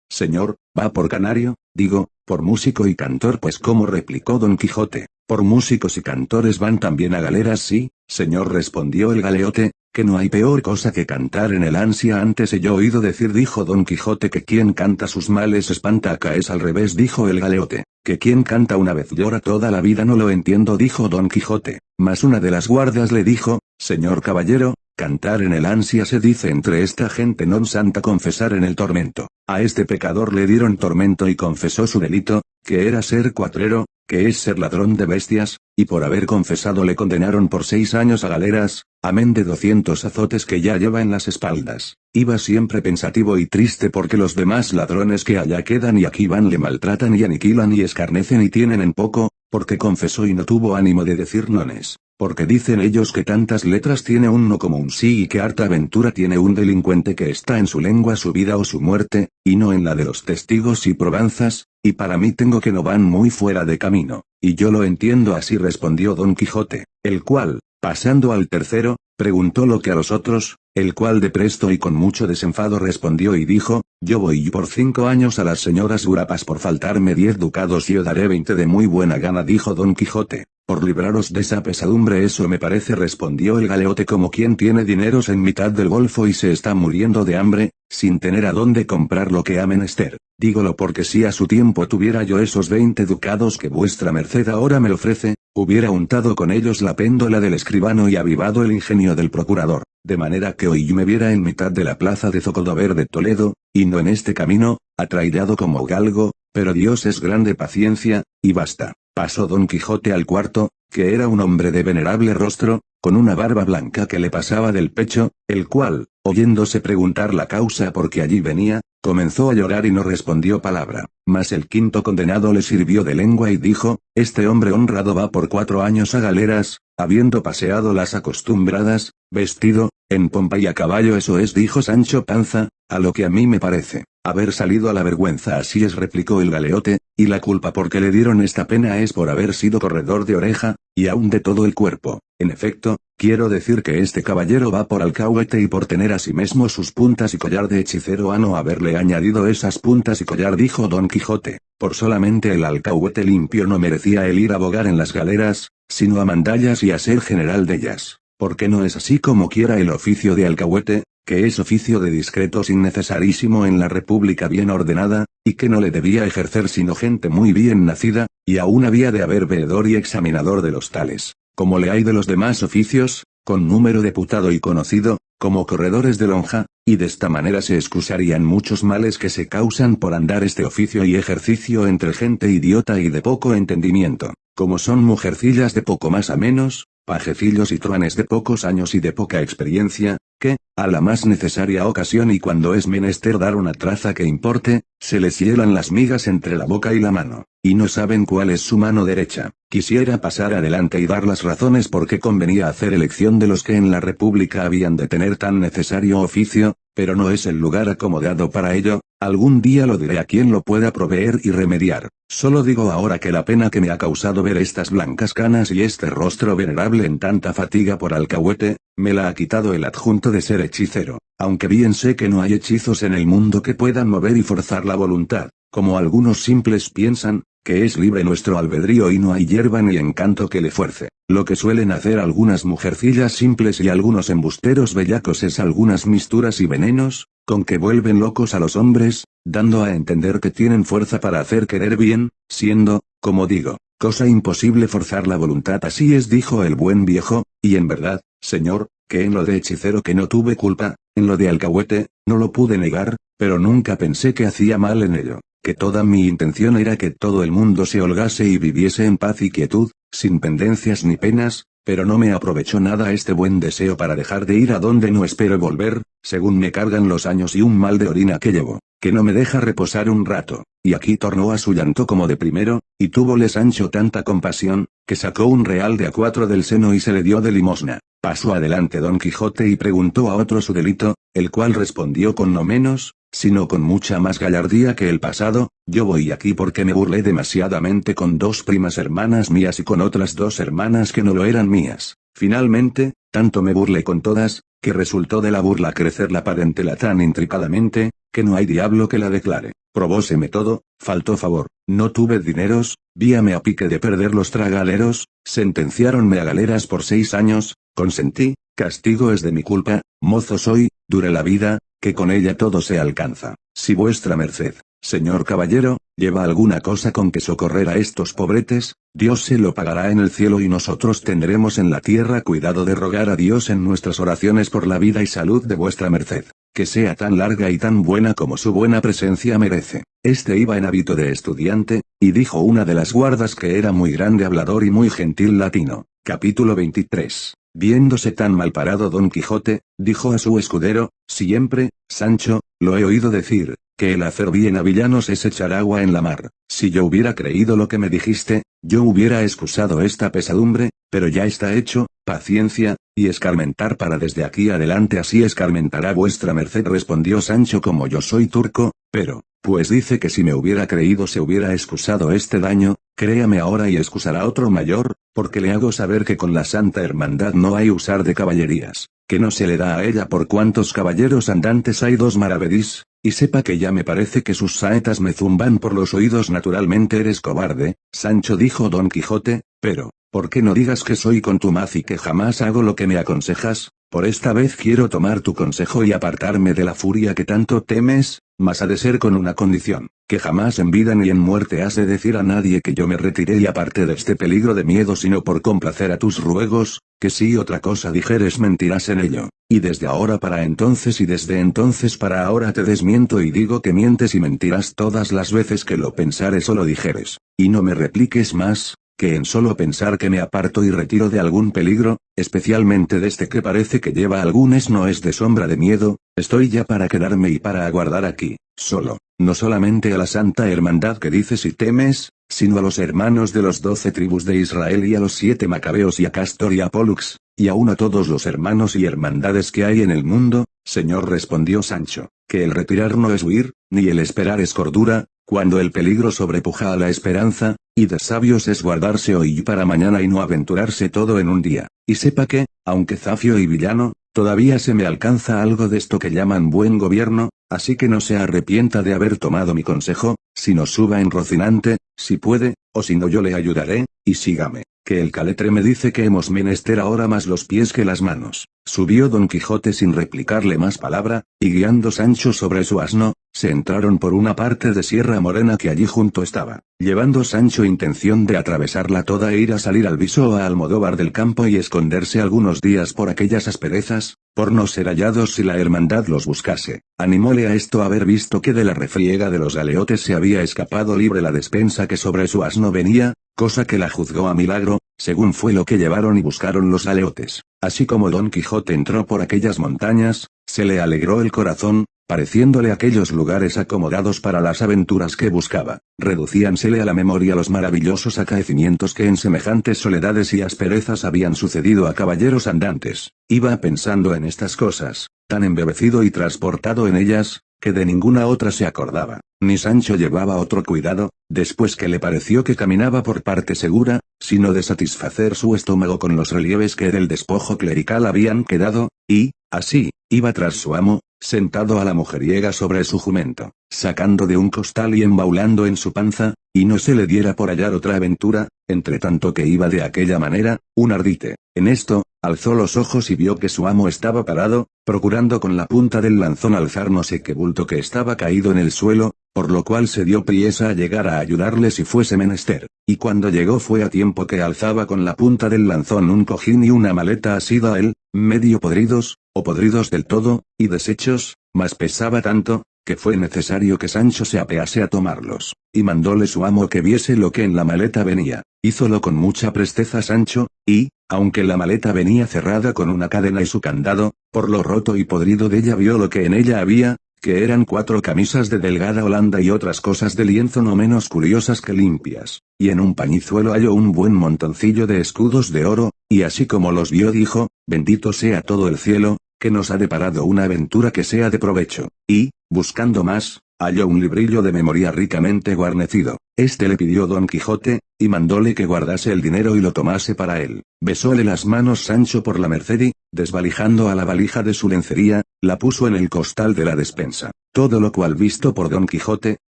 señor, va por canario, digo, por músico y cantor. Pues ¿cómo? Replicó Don Quijote, por músicos y cantores van también a galeras. Sí, señor respondió el galeote, que no hay peor cosa que cantar en el ansia. Antes he yo oído decir, dijo Don Quijote, que quien canta sus males espanta. Acá es al revés, dijo el Galeote, que quien canta una vez llora toda la vida. No lo entiendo, dijo Don Quijote. Mas una de las guardas le dijo, señor caballero, cantar en el ansia se dice entre esta gente non santa, confesar en el tormento. A este pecador le dieron tormento y confesó su delito, que era ser cuatrero, que es ser ladrón de bestias, y por haber confesado le condenaron por 6 años a galeras, amén de 200 azotes que ya lleva en las espaldas. Iba siempre pensativo y triste porque los demás ladrones que allá quedan y aquí van le maltratan y aniquilan y escarnecen y tienen en poco, porque confesó y no tuvo ánimo de decir nones. Porque dicen ellos que tantas letras tiene un no como un sí, y que harta aventura tiene un delincuente que está en su lengua su vida o su muerte, y no en la de los testigos y probanzas, y para mí tengo que no van muy fuera de camino. Y yo lo entiendo así, respondió Don Quijote, el cual, pasando al tercero, preguntó lo que a los otros, el cual de presto y con mucho desenfado respondió y dijo, yo voy por 5 años a las señoras Gurapas por faltarme 10 ducados y os daré 20 de muy buena gana, dijo Don Quijote. Por libraros de esa pesadumbre eso me parece, respondió el Galeote, como quien tiene dineros en mitad del golfo y se está muriendo de hambre, sin tener a dónde comprar lo que ha menester. Dígolo porque si a su tiempo tuviera yo esos 20 ducados que vuestra merced ahora me ofrece, hubiera untado con ellos la péndola del escribano y avivado el ingenio del procurador, de manera que hoy me viera en mitad de la plaza de Zocodover de Toledo, y no en este camino, atraidado como galgo, pero Dios es grande paciencia, y basta. Pasó Don Quijote al cuarto, que era un hombre de venerable rostro, con una barba blanca que le pasaba del pecho, el cual, oyéndose preguntar la causa por que allí venía, comenzó a llorar y no respondió palabra. Mas el quinto condenado le sirvió de lengua y dijo, este hombre honrado va por 4 años a galeras, habiendo paseado las acostumbradas, vestido, en pompa y a caballo. Eso es, dijo Sancho Panza, a lo que a mí me parece, haber salido a la vergüenza. Así es, replicó el Galeote, y la culpa por que le dieron esta pena es por haber sido corredor de oreja, y aun de todo el cuerpo. En efecto, quiero decir que este caballero va por alcahuete y por tener asimesmo sus puntas y collar de hechicero a no haberle añadido esas puntas y collar, dijo Don Quijote. Por solamente el alcahuete limpio no merecía el ir a bogar en las galeras, sino a mandallas y a ser general de ellas. Porque no es así como quiera el oficio de alcahuete, que es oficio de discretos innecesarísimo en la república bien ordenada, y que no le debía ejercer sino gente muy bien nacida, y aún había de haber veedor y examinador de los tales, como le hay de los demás oficios, con número deputado y conocido, como corredores de lonja, y de esta manera se excusarían muchos males que se causan por andar este oficio y ejercicio entre gente idiota y de poco entendimiento, como son mujercillas de poco más a menos, pajecillos y truanes de pocos años y de poca experiencia, que, a la más necesaria ocasión y cuando es menester dar una traza que importe, se les hielan las migas entre la boca y la mano, y no saben cuál es su mano derecha. Quisiera pasar adelante y dar las razones por qué convenía hacer elección de los que en la república habían de tener tan necesario oficio, pero no es el lugar acomodado para ello. Algún día lo diré a quien lo pueda proveer y remediar. Solo digo ahora que la pena que me ha causado ver estas blancas canas y este rostro venerable en tanta fatiga por alcahuete, me la ha quitado el adjunto de ser hechicero, aunque bien sé que no hay hechizos en el mundo que puedan mover y forzar la voluntad, como algunos simples piensan, que es libre nuestro albedrío y no hay hierba ni encanto que le fuerce. Lo que suelen hacer algunas mujercillas simples y algunos embusteros bellacos es algunas misturas y venenos, con que vuelven locos a los hombres, dando a entender que tienen fuerza para hacer querer bien, siendo, como digo, cosa imposible forzar la voluntad. Así es, dijo el buen viejo, y en verdad, señor, que en lo de hechicero que no tuve culpa, en lo de alcahuete, no lo pude negar, pero nunca pensé que hacía mal en ello, que toda mi intención era que todo el mundo se holgase y viviese en paz y quietud, sin pendencias ni penas, pero no me aprovechó nada este buen deseo para dejar de ir a donde no espero volver, según me cargan los años y un mal de orina que llevo, que no me deja reposar un rato. Y aquí tornó a su llanto como de primero, y túvole Sancho tanta compasión, que sacó un real de a 4 del seno y se le dio de limosna. Pasó adelante Don Quijote y preguntó a otro su delito, el cual respondió con no menos, sino con mucha más gallardía que el pasado: yo voy aquí porque me burlé demasiadamente con 2 primas hermanas mías y con otras 2 hermanas que no lo eran mías. Finalmente, tanto me burlé con todas, que resultó de la burla crecer la parentela tan intricadamente, que no hay diablo que la declare. Probóseme todo, faltó favor, no tuve dineros, víame a pique de perder los tragaleros, sentenciáronme a galeras por 6 años, consentí, castigo es de mi culpa, mozo soy, dure la vida, que con ella todo se alcanza. Si vuestra merced, señor caballero, lleva alguna cosa con que socorrer a estos pobretes, Dios se lo pagará en el cielo y nosotros tendremos en la tierra cuidado de rogar a Dios en nuestras oraciones por la vida y salud de vuestra merced, que sea tan larga y tan buena como su buena presencia merece. Este iba en hábito de estudiante, y dijo una de las guardas que era muy grande hablador y muy gentil latino. Capítulo 23. Viéndose tan mal parado Don Quijote, dijo a su escudero, siempre, Sancho, lo he oído decir, que el hacer bien a villanos es echar agua en la mar. Si yo hubiera creído lo que me dijiste, yo hubiera excusado esta pesadumbre, pero ya está hecho, paciencia, y escarmentar para desde aquí adelante así escarmentará vuestra merced, respondió Sancho, como yo soy turco, pero, pues dice que si me hubiera creído se hubiera excusado este daño, créame ahora y excusará otro mayor, porque le hago saber que con la Santa Hermandad no hay usar de caballerías, que no se le da a ella por cuantos caballeros andantes hay dos maravedís, y sepa que ya me parece que sus saetas me zumban por los oídos. Naturalmente eres cobarde, Sancho, dijo Don Quijote, pero, ¿por qué no digas que soy contumaz y que jamás hago lo que me aconsejas? Por esta vez quiero tomar tu consejo y apartarme de la furia que tanto temes, mas ha de ser con una condición, que jamás en vida ni en muerte has de decir a nadie que yo me retiré y aparte de este peligro de miedo, sino por complacer a tus ruegos, que si otra cosa dijeres mentirás en ello, y desde ahora para entonces y desde entonces para ahora te desmiento y digo que mientes y mentirás todas las veces que lo pensares o lo dijeres, y no me repliques más, que en solo pensar que me aparto y retiro de algún peligro, especialmente de este que parece que lleva algún no es de sombra de miedo, estoy ya para quedarme y para aguardar aquí, solo, no solamente a la Santa Hermandad que dices y temes, sino a los hermanos de los 12 tribus de Israel y a los 7 macabeos y a Castor y a Pólux, y aun a todos los hermanos y hermandades que hay en el mundo. Señor, respondió Sancho, que el retirar no es huir, ni el esperar es cordura, cuando el peligro sobrepuja a la esperanza, y de sabios es guardarse hoy para mañana y no aventurarse todo en un día, y sepa que, aunque zafio y villano, todavía se me alcanza algo de esto que llaman buen gobierno, así que no se arrepienta de haber tomado mi consejo, sino suba en Rocinante, si puede, o si no yo le ayudaré, y sígame, que el caletre me dice que hemos menester ahora más los pies que las manos. Subió Don Quijote sin replicarle más palabra, y guiando Sancho sobre su asno, se entraron por una parte de Sierra Morena que allí junto estaba, llevando Sancho intención de atravesarla toda e ir a salir al Viso o a Almodóvar del Campo y esconderse algunos días por aquellas asperezas, por no ser hallados si la hermandad los buscase. Animóle a esto haber visto que de la refriega de los galeotes se había escapado libre la despensa que sobre su asno venía, cosa que la juzgó a milagro, según fue lo que llevaron y buscaron los galeotes. Así como Don Quijote entró por aquellas montañas, se le alegró el corazón, pareciéndole aquellos lugares acomodados para las aventuras que buscaba. Reducíansele a la memoria los maravillosos acaecimientos que en semejantes soledades y asperezas habían sucedido a caballeros andantes. Iba pensando en estas cosas, tan embebecido y transportado en ellas, que de ninguna otra se acordaba. Ni Sancho llevaba otro cuidado, después que le pareció que caminaba por parte segura, sino de satisfacer su estómago con los relieves que del despojo clerical habían quedado, y, así, iba tras su amo, sentado a la mujeriega sobre su jumento, sacando de un costal y embaulando en su panza, y no se le diera por hallar otra aventura, entre tanto que iba de aquella manera, un ardite. En esto, alzó los ojos y vio que su amo estaba parado, procurando con la punta del lanzón alzar no sé qué bulto que estaba caído en el suelo, por lo cual se dio priesa a llegar a ayudarle si fuese menester, y cuando llegó fue a tiempo que alzaba con la punta del lanzón un cojín y una maleta asida a él, medio podridos, o podridos del todo, y deshechos, mas pesaba tanto, que fue necesario que Sancho se apease a tomarlos, y mandóle su amo que viese lo que en la maleta venía. Hízolo con mucha presteza Sancho, y, aunque la maleta venía cerrada con una cadena y su candado, por lo roto y podrido de ella vio lo que en ella había, que eran 4 camisas de delgada holanda y otras cosas de lienzo no menos curiosas que limpias, y en un pañizuelo halló un buen montoncillo de escudos de oro, y así como los vio dijo, bendito sea todo el cielo, que nos ha deparado una aventura que sea de provecho, y, buscando más, halló un librillo de memoria ricamente guarnecido. Este le pidió Don Quijote, y mandóle que guardase el dinero y lo tomase para él. Besóle las manos Sancho por la merced y, desvalijando a la valija de su lencería, la puso en el costal de la despensa. Todo lo cual visto por Don Quijote,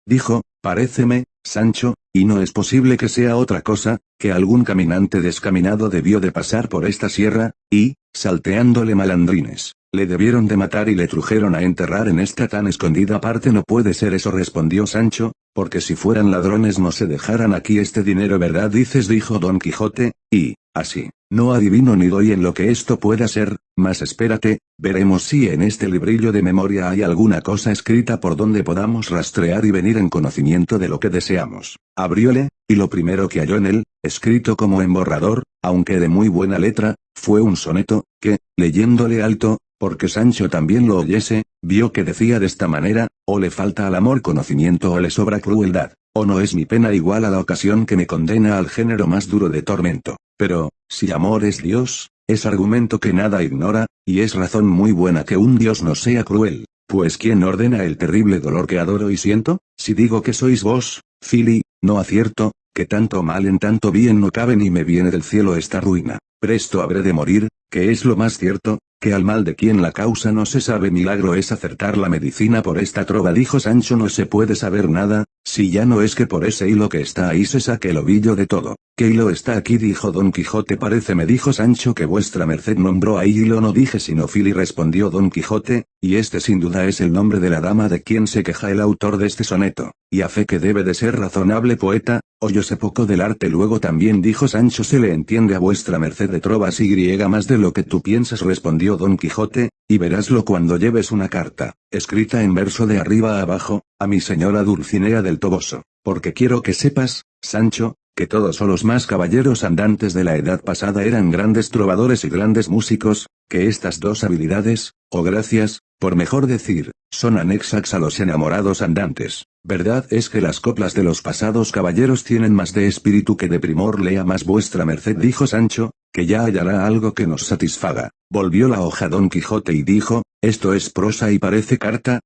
dijo, paréceme, Sancho, y no es posible que sea otra cosa, que algún caminante descaminado debió de pasar por esta sierra, y, salteándole malandrines, le debieron de matar y le trujeron a enterrar en esta tan escondida parte. No puede ser eso, respondió Sancho, porque si fueran ladrones no se dejaran aquí este dinero, ¿verdad dices? Dijo Don Quijote, y, así, no adivino ni doy en lo que esto pueda ser, mas espérate, veremos si en este librillo de memoria hay alguna cosa escrita por donde podamos rastrear y venir en conocimiento de lo que deseamos. Abrióle, y lo primero que halló en él, escrito como en borrador, aunque de muy buena letra, fue un soneto, que, leyéndole alto, porque Sancho también lo oyese, vio que decía de esta manera: o le falta al amor conocimiento o le sobra crueldad, o no es mi pena igual a la ocasión que me condena al género más duro de tormento. Pero, si amor es Dios, es argumento que nada ignora, y es razón muy buena que un Dios no sea cruel, pues ¿quién ordena el terrible dolor que adoro y siento? Si digo que sois vos, Fili, no acierto, que tanto mal en tanto bien no cabe ni me viene del cielo esta ruina. Presto habré de morir, que es lo más cierto, que al mal de quien la causa no se sabe, milagro es acertar la medicina por esta trova. Dijo Sancho: no se puede saber nada, si ya no es que por ese hilo que está ahí se saque el ovillo de todo. ¿Qué hilo está aquí? Dijo Don Quijote. Paréceme, dijo Sancho, que vuestra merced nombró ahí hilo. No dije sino Fili, respondió Don Quijote, y este sin duda es el nombre de la dama de quien se queja el autor de este soneto, y a fe que debe de ser razonable poeta, o yo sé poco del arte. Luego también, dijo Sancho, se le entiende a vuestra merced de trovas y griega más de lo que tú piensas, respondió Don Quijote, y veráslo cuando lleves una carta, escrita en verso de arriba a abajo, a mi señora Dulcinea del Toboso, porque quiero que sepas, Sancho, que todos los más caballeros andantes de la edad pasada eran grandes trovadores y grandes músicos, que estas dos habilidades, o gracias, por mejor decir, son anexas a los enamorados andantes. Verdad es que las coplas de los pasados caballeros tienen más de espíritu que de primor. Lea más vuestra merced, dijo Sancho, que ya hallará algo que nos satisfaga. Volvió la hoja Don Quijote y dijo: esto es prosa y parece carta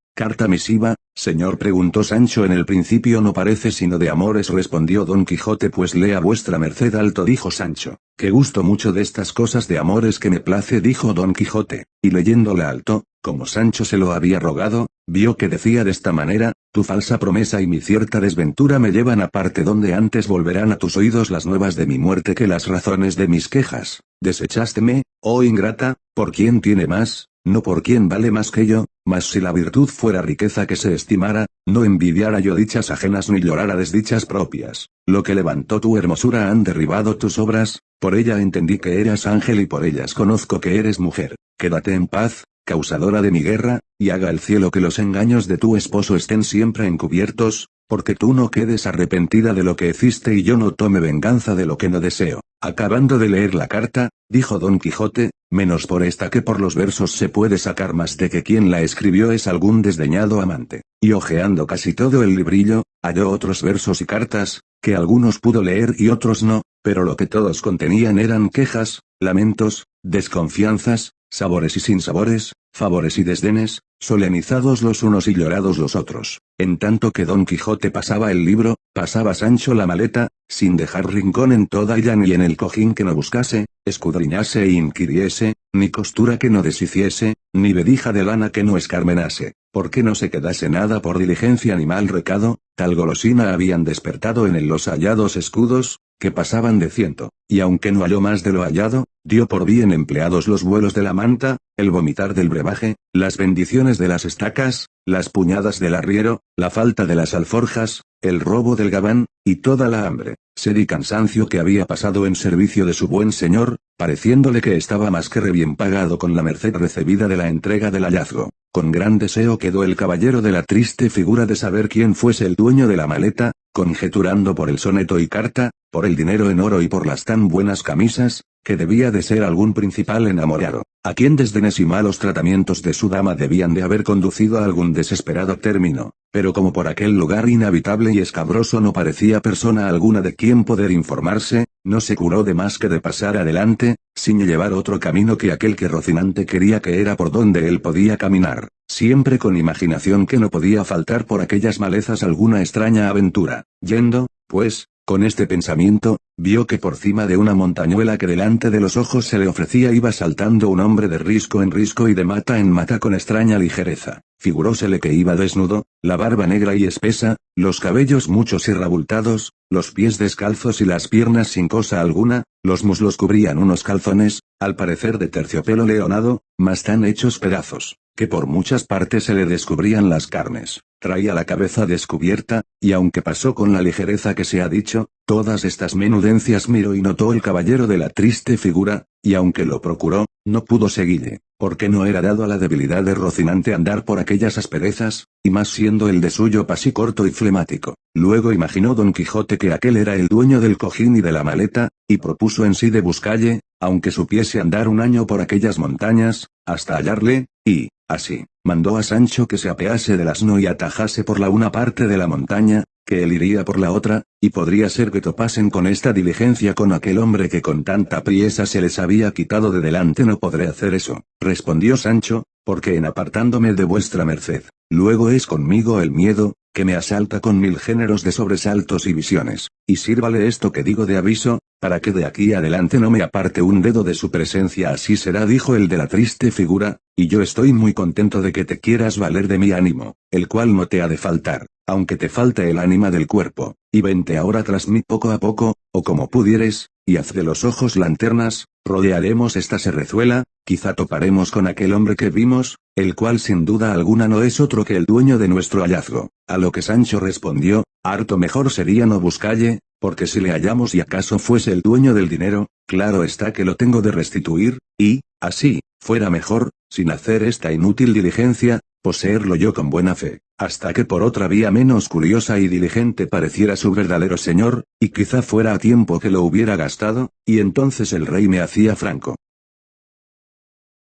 misiva. Señor, preguntó Sancho. En el principio no parece sino de amores, respondió Don Quijote. Pues lea vuestra merced alto, dijo Sancho, que gusto mucho de estas cosas de amores que me place, dijo Don Quijote, y leyéndola alto, como Sancho se lo había rogado, vio que decía de esta manera: tu falsa promesa y mi cierta desventura me llevan a parte donde antes volverán a tus oídos las nuevas de mi muerte que las razones de mis quejas. Desechaste-me, oh ingrata, por quien tiene más, no por quien vale más que yo, mas si la virtud fuera riqueza que se estimara, no envidiara yo dichas ajenas ni llorara desdichas propias. Lo que levantó tu hermosura han derribado tus obras, por ella entendí que eras ángel y por ellas conozco que eres mujer. Quédate en paz, causadora de mi guerra, y haga el cielo que los engaños de tu esposo estén siempre encubiertos, porque tú no quedes arrepentida de lo que hiciste y yo no tome venganza de lo que no deseo. Acabando de leer la carta, dijo Don Quijote, menos por esta que por los versos se puede sacar más de que quien la escribió es algún desdeñado amante. Y hojeando casi todo el librillo, halló otros versos y cartas, que algunos pudo leer y otros no, pero lo que todos contenían eran quejas, lamentos, desconfianzas, sabores y sinsabores, favores y desdenes, solenizados los unos y llorados los otros. En tanto que Don Quijote pasaba el libro, pasaba Sancho la maleta, sin dejar rincón en toda ella ni en el cojín que no buscase, escudriñase e inquiriese, ni costura que no deshiciese, ni vedija de lana que no escarmenase, porque no se quedase nada por diligencia ni mal recado. Tal golosina habían despertado en él los hallados escudos, que pasaban de 100, y aunque no halló más de lo hallado, dio por bien empleados los vuelos de la manta, el vomitar del brebaje, las bendiciones de las estacas, las puñadas del arriero, la falta de las alforjas, el robo del gabán, y toda la hambre, sed y cansancio que había pasado en servicio de su buen señor, pareciéndole que estaba más que re bien pagado con la merced recibida de la entrega del hallazgo. Con gran deseo quedó el caballero de la triste figura de saber quién fuese el dueño de la maleta, conjeturando por el soneto y carta, por el dinero en oro y por las tan buenas camisas, que debía de ser algún principal enamorado, a quien desdenes y malos tratamientos de su dama debían de haber conducido a algún desesperado término, pero como por aquel lugar inhabitable y escabroso no parecía persona alguna de quien poder informarse, no se curó de más que de pasar adelante, sin llevar otro camino que aquel que Rocinante quería que era por donde él podía caminar, siempre con imaginación que no podía faltar por aquellas malezas alguna extraña aventura. Yendo, pues, con este pensamiento, vio que por cima de una montañuela que delante de los ojos se le ofrecía iba saltando un hombre de risco en risco y de mata en mata con extraña ligereza. figurósele que iba desnudo, la barba negra y espesa, los cabellos muchos y rabultados, los pies descalzos y las piernas sin cosa alguna, los muslos cubrían unos calzones, al parecer de terciopelo leonado, mas tan hechos pedazos, que por muchas partes se le descubrían las carnes. Traía la cabeza descubierta, y aunque pasó con la ligereza que se ha dicho, todas estas menudencias miró y notó el caballero de la triste figura, y aunque lo procuró, no pudo seguirle, porque no era dado a la debilidad de Rocinante andar por aquellas asperezas, y más siendo el de suyo pasí corto y flemático. Luego imaginó Don Quijote que aquel era el dueño del cojín y de la maleta, y propuso en sí de buscalle, aunque supiese andar un año por aquellas montañas, hasta hallarle, y, así, mandó a Sancho que se apease del asno y atajase por la una parte de la montaña, que él iría por la otra, y podría ser que topasen con esta diligencia con aquel hombre que con tanta priesa se les había quitado de delante. No podré hacer eso, respondió Sancho, porque en apartándome de vuestra merced, luego es conmigo el miedo, que me asalta con mil géneros de sobresaltos y visiones, y sírvale esto que digo de aviso, para que de aquí adelante no me aparte un dedo de su presencia. Así será, dijo el de la triste figura, y yo estoy muy contento de que te quieras valer de mi ánimo, el cual no te ha de faltar, aunque te falte el ánima del cuerpo, y vente ahora tras mí poco a poco, o como pudieres, y haz de los ojos lanternas, rodearemos esta serrezuela, quizá toparemos con aquel hombre que vimos, el cual sin duda alguna no es otro que el dueño de nuestro hallazgo. A lo que Sancho respondió, harto mejor sería no buscalle, porque si le hallamos y acaso fuese el dueño del dinero, claro está que lo tengo de restituir, y, así, fuera mejor, sin hacer esta inútil diligencia, poseerlo yo con buena fe, hasta que por otra vía menos curiosa y diligente pareciera su verdadero señor, y quizá fuera a tiempo que lo hubiera gastado, y entonces el rey me hacía franco.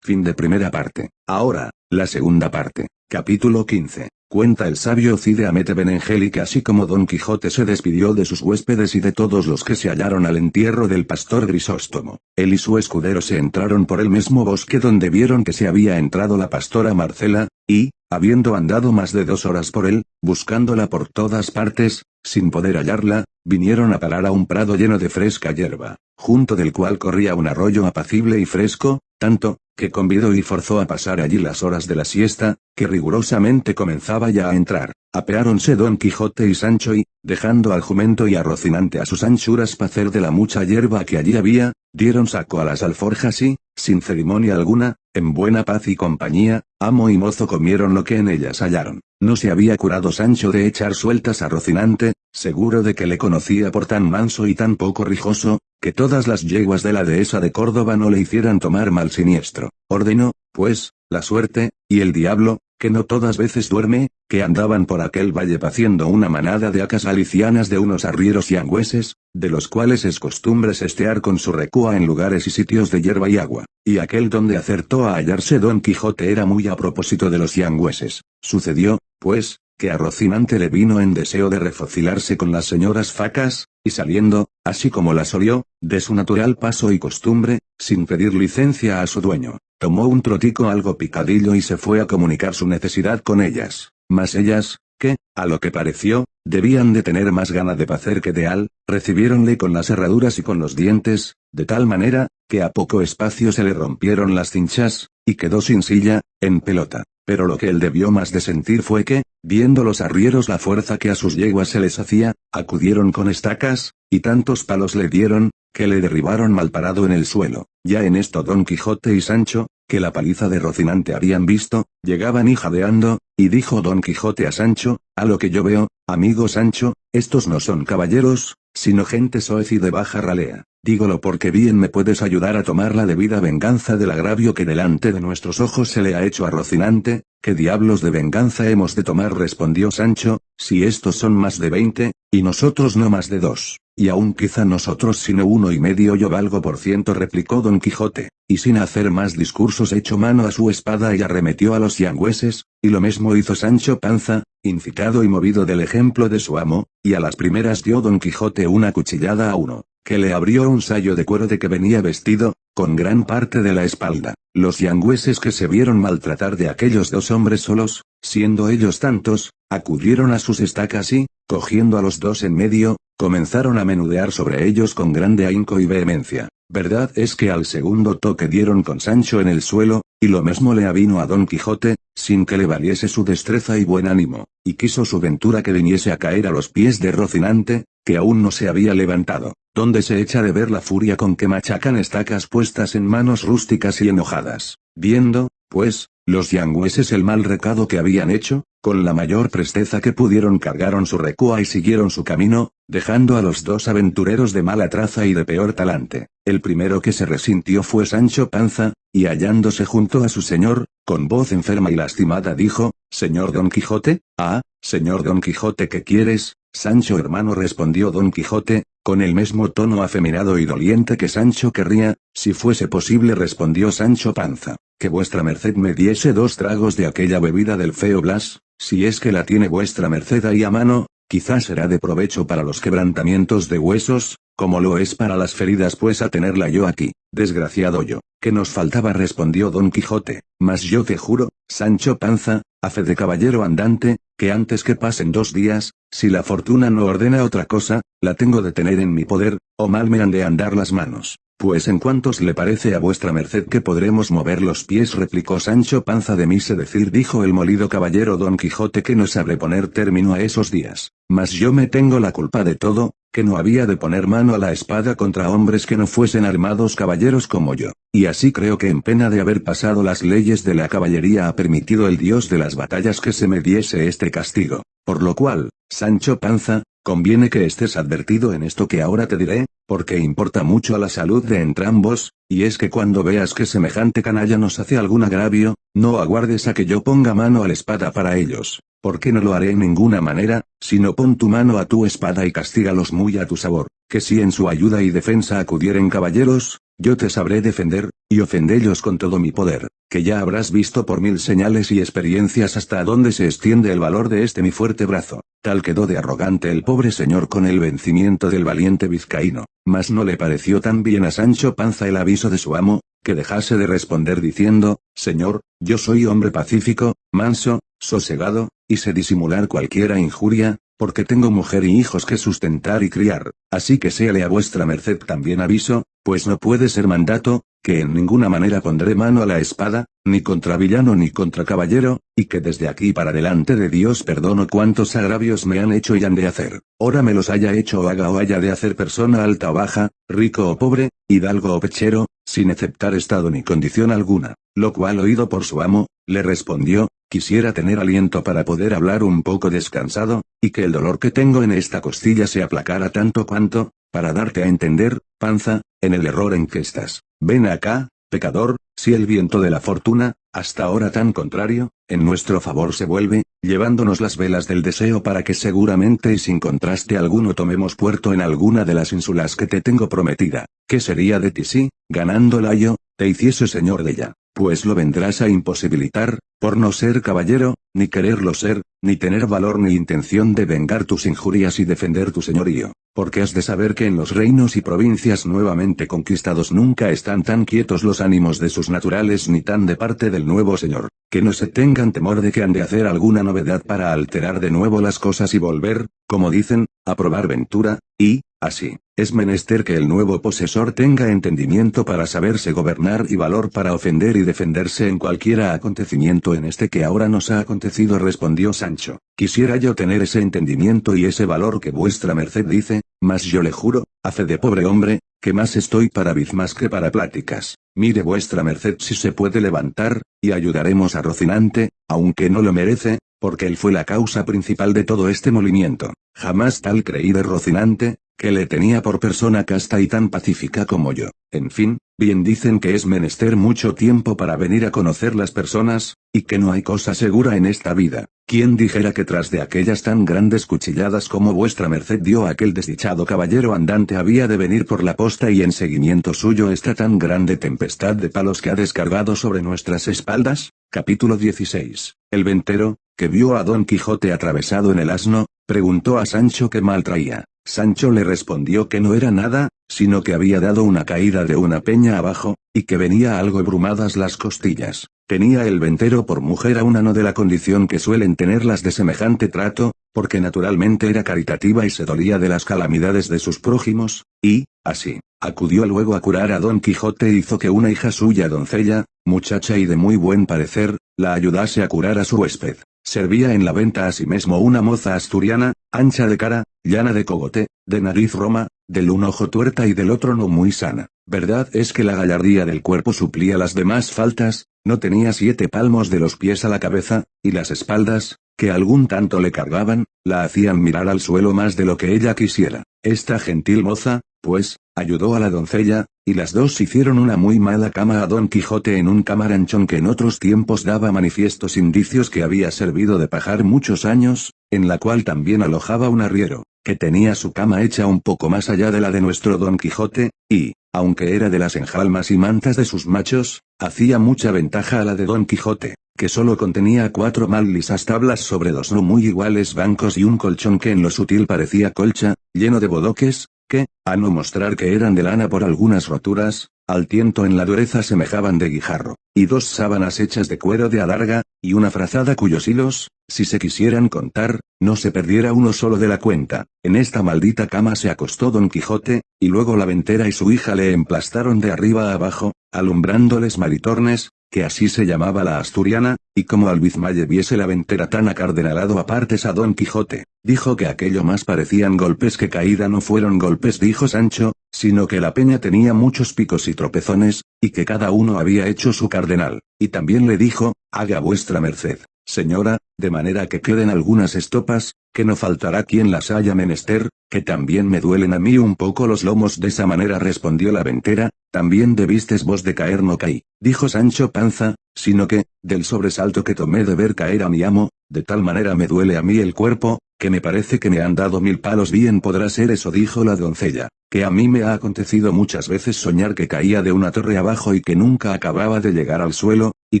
Fin de primera parte. Ahora, la segunda parte. Capítulo 15. Cuenta el sabio Cide Hamete Benengeli que así como Don Quijote se despidió de sus huéspedes y de todos los que se hallaron al entierro del pastor Grisóstomo, él y su escudero se entraron por el mismo bosque donde vieron que se había entrado la pastora Marcela, y, habiendo andado más de 2 horas por él, buscándola por todas partes, sin poder hallarla, vinieron a parar a un prado lleno de fresca hierba, junto del cual corría un arroyo apacible y fresco, tanto, que convidó y forzó a pasar allí las horas de la siesta, que rigurosamente comenzaba ya a entrar. Apeáronse Don Quijote y Sancho y, dejando al jumento y a Rocinante a sus anchuras pacer de la mucha hierba que allí había, dieron saco a las alforjas y, sin ceremonia alguna, en buena paz y compañía, amo y mozo comieron lo que en ellas hallaron. No se había curado Sancho de echar sueltas a Rocinante, seguro de que le conocía por tan manso y tan poco rijoso, que todas las yeguas de la dehesa de Córdoba no le hicieran tomar mal siniestro. Ordenó, pues, la suerte, y el diablo, que no todas veces duerme, que andaban por aquel valle paciendo una manada de acas galicianas de unos arrieros y angüeses, de los cuales es costumbre sestear con su recua en lugares y sitios de hierba y agua, y aquel donde acertó a hallarse Don Quijote era muy a propósito de los yangüeses. Sucedió, pues, que a Rocinante le vino en deseo de refocilarse con las señoras facas, y saliendo, así como las olió, de su natural paso y costumbre, sin pedir licencia a su dueño, tomó un trotico algo picadillo y se fue a comunicar su necesidad con ellas, mas ellas, que, a lo que pareció, debían de tener más gana de pacer que de al, recibiéronle con las herraduras y con los dientes, de tal manera, que a poco espacio se le rompieron las cinchas, y quedó sin silla, en pelota. Pero lo que él debió más de sentir fue que, viendo los arrieros la fuerza que a sus yeguas se les hacía, acudieron con estacas, y tantos palos le dieron, que le derribaron mal parado en el suelo. Ya en esto Don Quijote y Sancho, que la paliza de Rocinante habían visto, llegaban y jadeando, y dijo Don Quijote a Sancho, a lo que yo veo, amigo Sancho, estos no son caballeros, sino gente soez y de baja ralea. Dígolo porque bien me puedes ayudar a tomar la debida venganza del agravio que delante de nuestros ojos se le ha hecho a Rocinante. ¿Qué diablos de venganza hemos de tomar? Respondió Sancho, si estos son más de 20, y nosotros no más de 2, y aún quizá nosotros sino 1,5 yo valgo por ciento, replicó Don Quijote, y sin hacer más discursos echó mano a su espada y arremetió a los yangüeses, y lo mismo hizo Sancho Panza, incitado y movido del ejemplo de su amo, y a las primeras dio Don Quijote una cuchillada a uno, que le abrió un sayo de cuero de que venía vestido, con gran parte de la espalda. Los yangüeses que se vieron maltratar de aquellos 2 hombres solos, siendo ellos tantos, acudieron a sus estacas y, cogiendo a los dos en medio, comenzaron a menudear sobre ellos con grande ahínco y vehemencia. Verdad es que al segundo toque dieron con Sancho en el suelo, y lo mismo le avino a Don Quijote, sin que le valiese su destreza y buen ánimo, y quiso su ventura que viniese a caer a los pies de Rocinante, que aún no se había levantado, donde se echa de ver la furia con que machacan estacas puestas en manos rústicas y enojadas. Viendo, pues, los yangüeses el mal recado que habían hecho, con la mayor presteza que pudieron cargaron su recua y siguieron su camino, dejando a los dos aventureros de mala traza y de peor talante. El primero que se resintió fue Sancho Panza, y hallándose junto a su señor, con voz enferma y lastimada dijo: «Señor Don Quijote». «Ah, señor Don Quijote, ¿qué quieres, Sancho hermano?», respondió Don Quijote, con el mismo tono afeminado y doliente que Sancho querría. «Si fuese posible», respondió Sancho Panza, «que vuestra merced me diese 2 tragos de aquella bebida del feo Blas, si es que la tiene vuestra merced ahí a mano, quizás será de provecho para los quebrantamientos de huesos, como lo es para las feridas, pues a tenerla yo aquí». «Desgraciado yo, ¿qué nos faltaba?», respondió Don Quijote, «mas yo te juro, Sancho Panza, a fe de caballero andante, que antes que pasen 2 días, si la fortuna no ordena otra cosa, la tengo de tener en mi poder, o mal me han de andar las manos». «Pues en cuantos le parece a vuestra merced que podremos mover los pies», replicó Sancho Panza. «De mí sé decir», dijo el molido caballero Don Quijote, «que no sabré poner término a esos días, mas yo me tengo la culpa de todo, que no había de poner mano a la espada contra hombres que no fuesen armados caballeros como yo, y así creo que en pena de haber pasado las leyes de la caballería ha permitido el Dios de las batallas que se me diese este castigo, por lo cual, Sancho Panza, conviene que estés advertido en esto que ahora te diré, porque importa mucho a la salud de entrambos, y es que cuando veas que semejante canalla nos hace algún agravio, no aguardes a que yo ponga mano a la espada para ellos, porque no lo haré en ninguna manera, sino pon tu mano a tu espada y castígalos muy a tu sabor, que si en su ayuda y defensa acudieren caballeros, yo te sabré defender, y ofendellos con todo mi poder, que ya habrás visto por 1000 señales y experiencias hasta dónde se extiende el valor de este mi fuerte brazo». Tal quedó de arrogante el pobre señor con el vencimiento del valiente vizcaíno, mas no le pareció tan bien a Sancho Panza el aviso de su amo, que dejase de responder diciendo: «Señor, yo soy hombre pacífico, manso, sosegado, y sé disimular cualquiera injuria, porque tengo mujer y hijos que sustentar y criar, así que séale a vuestra merced también aviso, pues no puede ser mandato, que en ninguna manera pondré mano a la espada, ni contra villano ni contra caballero, y que desde aquí para delante de Dios perdono cuantos agravios me han hecho y han de hacer, ora me los haya hecho o haga o haya de hacer persona alta o baja, rico o pobre, hidalgo o pechero, sin aceptar estado ni condición alguna». Lo cual, oído por su amo, le respondió: «Quisiera tener aliento para poder hablar un poco descansado, y que el dolor que tengo en esta costilla se aplacara tanto cuanto, para darte a entender, Panza, en el error en que estás. Ven acá, pecador, si el viento de la fortuna, hasta ahora tan contrario, en nuestro favor se vuelve, llevándonos las velas del deseo para que seguramente y sin contraste alguno tomemos puerto en alguna de las ínsulas que te tengo prometida. ¿Qué sería de ti si, ganándola yo, te hiciese señor de ella? Pues lo vendrás a imposibilitar, por no ser caballero, ni quererlo ser, ni tener valor ni intención de vengar tus injurias y defender tu señorío, porque has de saber que en los reinos y provincias nuevamente conquistados nunca están tan quietos los ánimos de sus naturales ni tan de parte del nuevo señor, que no se tengan temor de que han de hacer alguna novedad para alterar de nuevo las cosas y volver, como dicen, a probar ventura, y, así, es menester que el nuevo posesor tenga entendimiento para saberse gobernar y valor para ofender y defenderse en cualquiera acontecimiento en este que ahora nos ha acontecido, respondió Sancho. «Quisiera yo tener ese entendimiento y ese valor que vuestra merced dice, mas yo le juro, a fe de pobre hombre, que más estoy para bizmas que para pláticas. Mire vuestra merced si se puede levantar, y ayudaremos a Rocinante, aunque no lo merece, porque él fue la causa principal de todo este molimiento. Jamás tal creí de Rocinante, que le tenía por persona casta y tan pacífica como yo. En fin, bien dicen que es menester mucho tiempo para venir a conocer las personas, y que no hay cosa segura en esta vida. ¿Quién dijera que tras de aquellas tan grandes cuchilladas como vuestra merced dio a aquel desdichado caballero andante había de venir por la posta y en seguimiento suyo esta tan grande tempestad de palos que ha descargado sobre nuestras espaldas?» Capítulo 16. El ventero, que vio a Don Quijote atravesado en el asno, preguntó a Sancho qué mal traía. Sancho le respondió que no era nada, sino que había dado una caída de una peña abajo, y que venía algo brumadas las costillas. Tenía el ventero por mujer a una no de la condición que suelen tener las de semejante trato, porque naturalmente era caritativa y se dolía de las calamidades de sus prójimos, y, así, acudió luego a curar a Don Quijote e hizo que una hija suya doncella, muchacha y de muy buen parecer, la ayudase a curar a su huésped. Servía en la venta asimismo una moza asturiana, ancha de cara, llana de cogote, de nariz roma, del un ojo tuerta y del otro no muy sana. Verdad es que la gallardía del cuerpo suplía las demás faltas, no tenía 7 palmos de los pies a la cabeza, y las espaldas, que algún tanto le cargaban, la hacían mirar al suelo más de lo que ella quisiera. Esta gentil moza, pues, ayudó a la doncella, y las dos hicieron una muy mala cama a Don Quijote en un camaranchón que en otros tiempos daba manifiestos indicios que había servido de pajar muchos años, en la cual también alojaba un arriero, que tenía su cama hecha un poco más allá de la de nuestro Don Quijote, y, aunque era de las enjalmas y mantas de sus machos, hacía mucha ventaja a la de Don Quijote, que solo contenía 4 mal lisas tablas sobre 2 no muy iguales bancos y un colchón que en lo sutil parecía colcha, lleno de bodoques, que, a no mostrar que eran de lana por algunas roturas, al tiento en la dureza semejaban de guijarro, y 2 sábanas hechas de cuero de adarga, y una frazada cuyos hilos, si se quisieran contar, no se perdiera uno solo de la cuenta. En esta maldita cama se acostó Don Quijote, y luego la ventera y su hija le emplastaron de arriba a abajo, alumbrándoles Maritornes, que así se llamaba la asturiana, y como Albizmalle viese la ventera tan acardenalado a partes a Don Quijote, dijo que aquello más parecían golpes que caída no fueron golpes, dijo Sancho, sino que la peña tenía muchos picos y tropezones, y que cada uno había hecho su cardenal, y también le dijo, haga vuestra merced, señora, de manera que queden algunas estopas, que no faltará quien las haya menester, que también me duelen a mí un poco los lomos. De esa manera respondió la ventera, también debistes vos de caer no caí, dijo Sancho Panza, sino que, del sobresalto que tomé de ver caer a mi amo, de tal manera me duele a mí el cuerpo, que me parece que me han dado 1000 palos. Bien podrá ser eso, dijo la doncella, que a mí me ha acontecido muchas veces soñar que caía de una torre abajo y que nunca acababa de llegar al suelo, y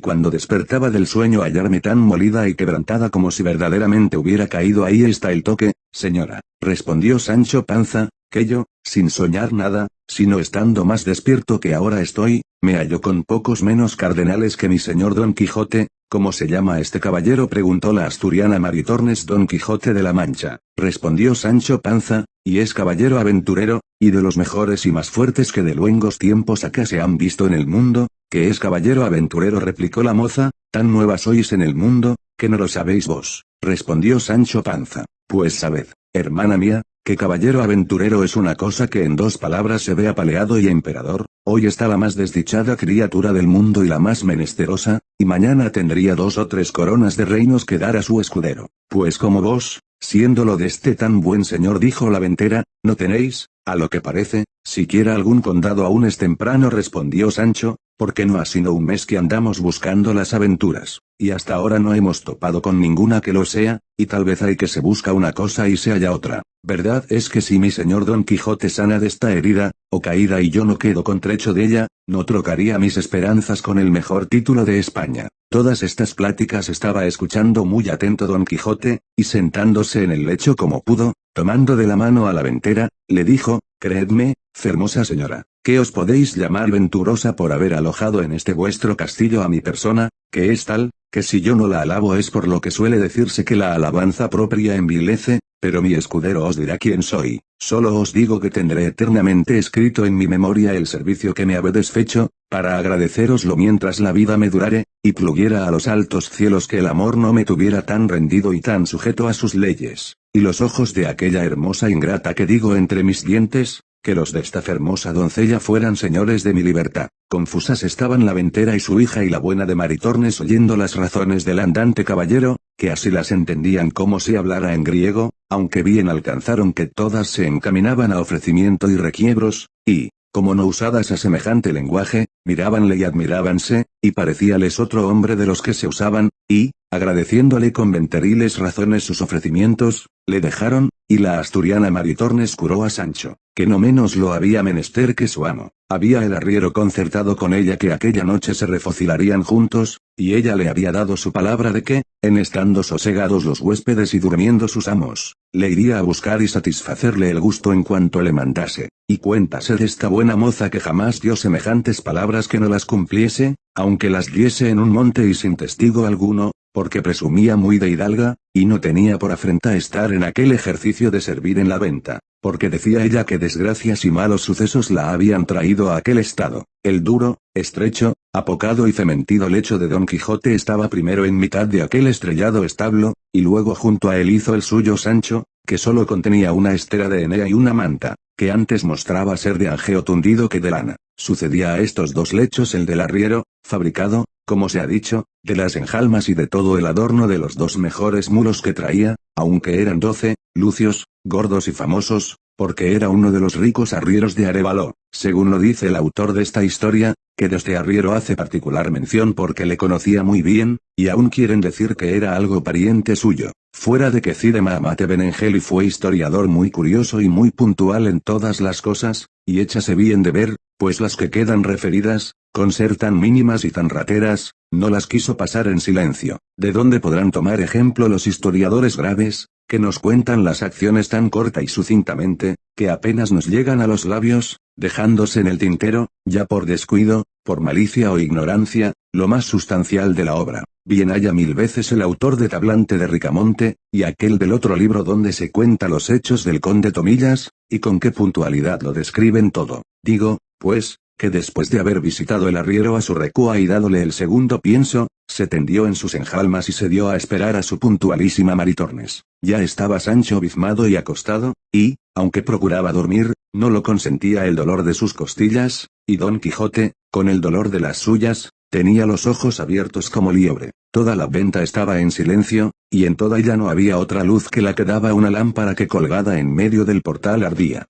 cuando despertaba del sueño hallarme tan molida y quebrantada como si verdaderamente hubiera caído. Ahí está el toque, señora, respondió Sancho Panza, que yo, sin soñar nada, sino estando más despierto que ahora estoy, me hallo con pocos menos cardenales que mi señor Don Quijote. ¿Cómo se llama este caballero?, preguntó la asturiana Maritornes. Don Quijote de la Mancha, respondió Sancho Panza, y es caballero aventurero, y de los mejores y más fuertes que de luengos tiempos acá se han visto en el mundo. ¿Que es caballero aventurero?, replicó la moza, tan nueva sois en el mundo, que no lo sabéis vos, respondió Sancho Panza. Pues sabed, hermana mía, que caballero aventurero es una cosa que en 2 palabras se ve apaleado y emperador. Hoy está la más desdichada criatura del mundo y la más menesterosa, y mañana tendría 2 o 3 coronas de reinos que dar a su escudero. Pues como vos, siéndolo de este tan buen señor, dijo la ventera, no tenéis, a lo que parece, siquiera algún condado aún es temprano, respondió Sancho, porque no ha sino un mes que andamos buscando las aventuras, y hasta ahora no hemos topado con ninguna que lo sea, y tal vez hay que se busca una cosa y se halla otra. Verdad es que si mi señor Don Quijote sana de esta herida, o caída, y yo no quedo contrecho de ella, no trocaría mis esperanzas con el mejor título de España. Todas estas pláticas estaba escuchando muy atento Don Quijote, y sentándose en el lecho como pudo, tomando de la mano a la ventera, le dijo, creedme, hermosa señora, que os podéis llamar venturosa por haber alojado en este vuestro castillo a mi persona, que es tal, que si yo no la alabo es por lo que suele decirse que la alabanza propia envilece, pero mi escudero os dirá quién soy. Solo os digo que tendré eternamente escrito en mi memoria el servicio que me habedes fecho, para agradeceroslo mientras la vida me durare, y pluguiera a los altos cielos que el amor no me tuviera tan rendido y tan sujeto a sus leyes, y los ojos de aquella hermosa ingrata que digo entre mis dientes, que los de esta hermosa doncella fueran señores de mi libertad. Confusas estaban la ventera y su hija y la buena de Maritornes oyendo las razones del andante caballero, que así las entendían como si hablara en griego, aunque bien alcanzaron que todas se encaminaban a ofrecimiento y requiebros, y, como no usadas a semejante lenguaje, mirábanle y admirábanse, y parecíales otro hombre de los que se usaban, y, agradeciéndole con venteriles razones sus ofrecimientos, le dejaron, y la asturiana Maritornes curó a Sancho, que no menos lo había menester que su amo. Había el arriero concertado con ella que aquella noche se refocilarían juntos, y ella le había dado su palabra de que, en estando sosegados los huéspedes y durmiendo sus amos, le iría a buscar y satisfacerle el gusto en cuanto le mandase. Y cuéntase de esta buena moza que jamás dio semejantes palabras que no las cumpliese, aunque las diese en un monte y sin testigo alguno, porque presumía muy de hidalga, y no tenía por afrenta estar en aquel ejercicio de servir en la venta, porque decía ella que desgracias y malos sucesos la habían traído a aquel estado. El duro, estrecho, apocado y fementido lecho de Don Quijote estaba primero en mitad de aquel estrellado establo, y luego junto a él hizo el suyo Sancho, que solo contenía una estera de Enea y una manta, que antes mostraba ser de angeo tundido que de lana. Sucedía a estos dos lechos el del arriero, fabricado, como se ha dicho, de las enjalmas y de todo el adorno de los dos mejores mulos que traía, aunque eran 12, lucios, gordos y famosos, porque era uno de los ricos arrieros de Arévalo, según lo dice el autor de esta historia, que de este arriero hace particular mención porque le conocía muy bien, y aún quieren decir que era algo pariente suyo. Fuera de que Cide Mahamate Benengeli fue historiador muy curioso y muy puntual en todas las cosas, y échase bien de ver, pues las que quedan referidas, con ser tan mínimas y tan rateras, no las quiso pasar en silencio. ¿De dónde podrán tomar ejemplo los historiadores graves, que nos cuentan las acciones tan corta y sucintamente, que apenas nos llegan a los labios, dejándose en el tintero, ya por descuido, por malicia o ignorancia, lo más sustancial de la obra? Bien haya mil veces el autor de Tablante de Ricamonte, y aquel del otro libro donde se cuenta los hechos del conde Tomillas, y con qué puntualidad lo describen todo. Digo, pues, que después de haber visitado el arriero a su recua y dádole el segundo pienso, se tendió en sus enjalmas y se dio a esperar a su puntualísima Maritornes. Ya estaba Sancho bizmado y acostado, y, aunque procuraba dormir, no lo consentía el dolor de sus costillas, y Don Quijote, con el dolor de las suyas, tenía los ojos abiertos como liebre. Toda la venta estaba en silencio, y en toda ella no había otra luz que la que daba una lámpara que colgada en medio del portal ardía.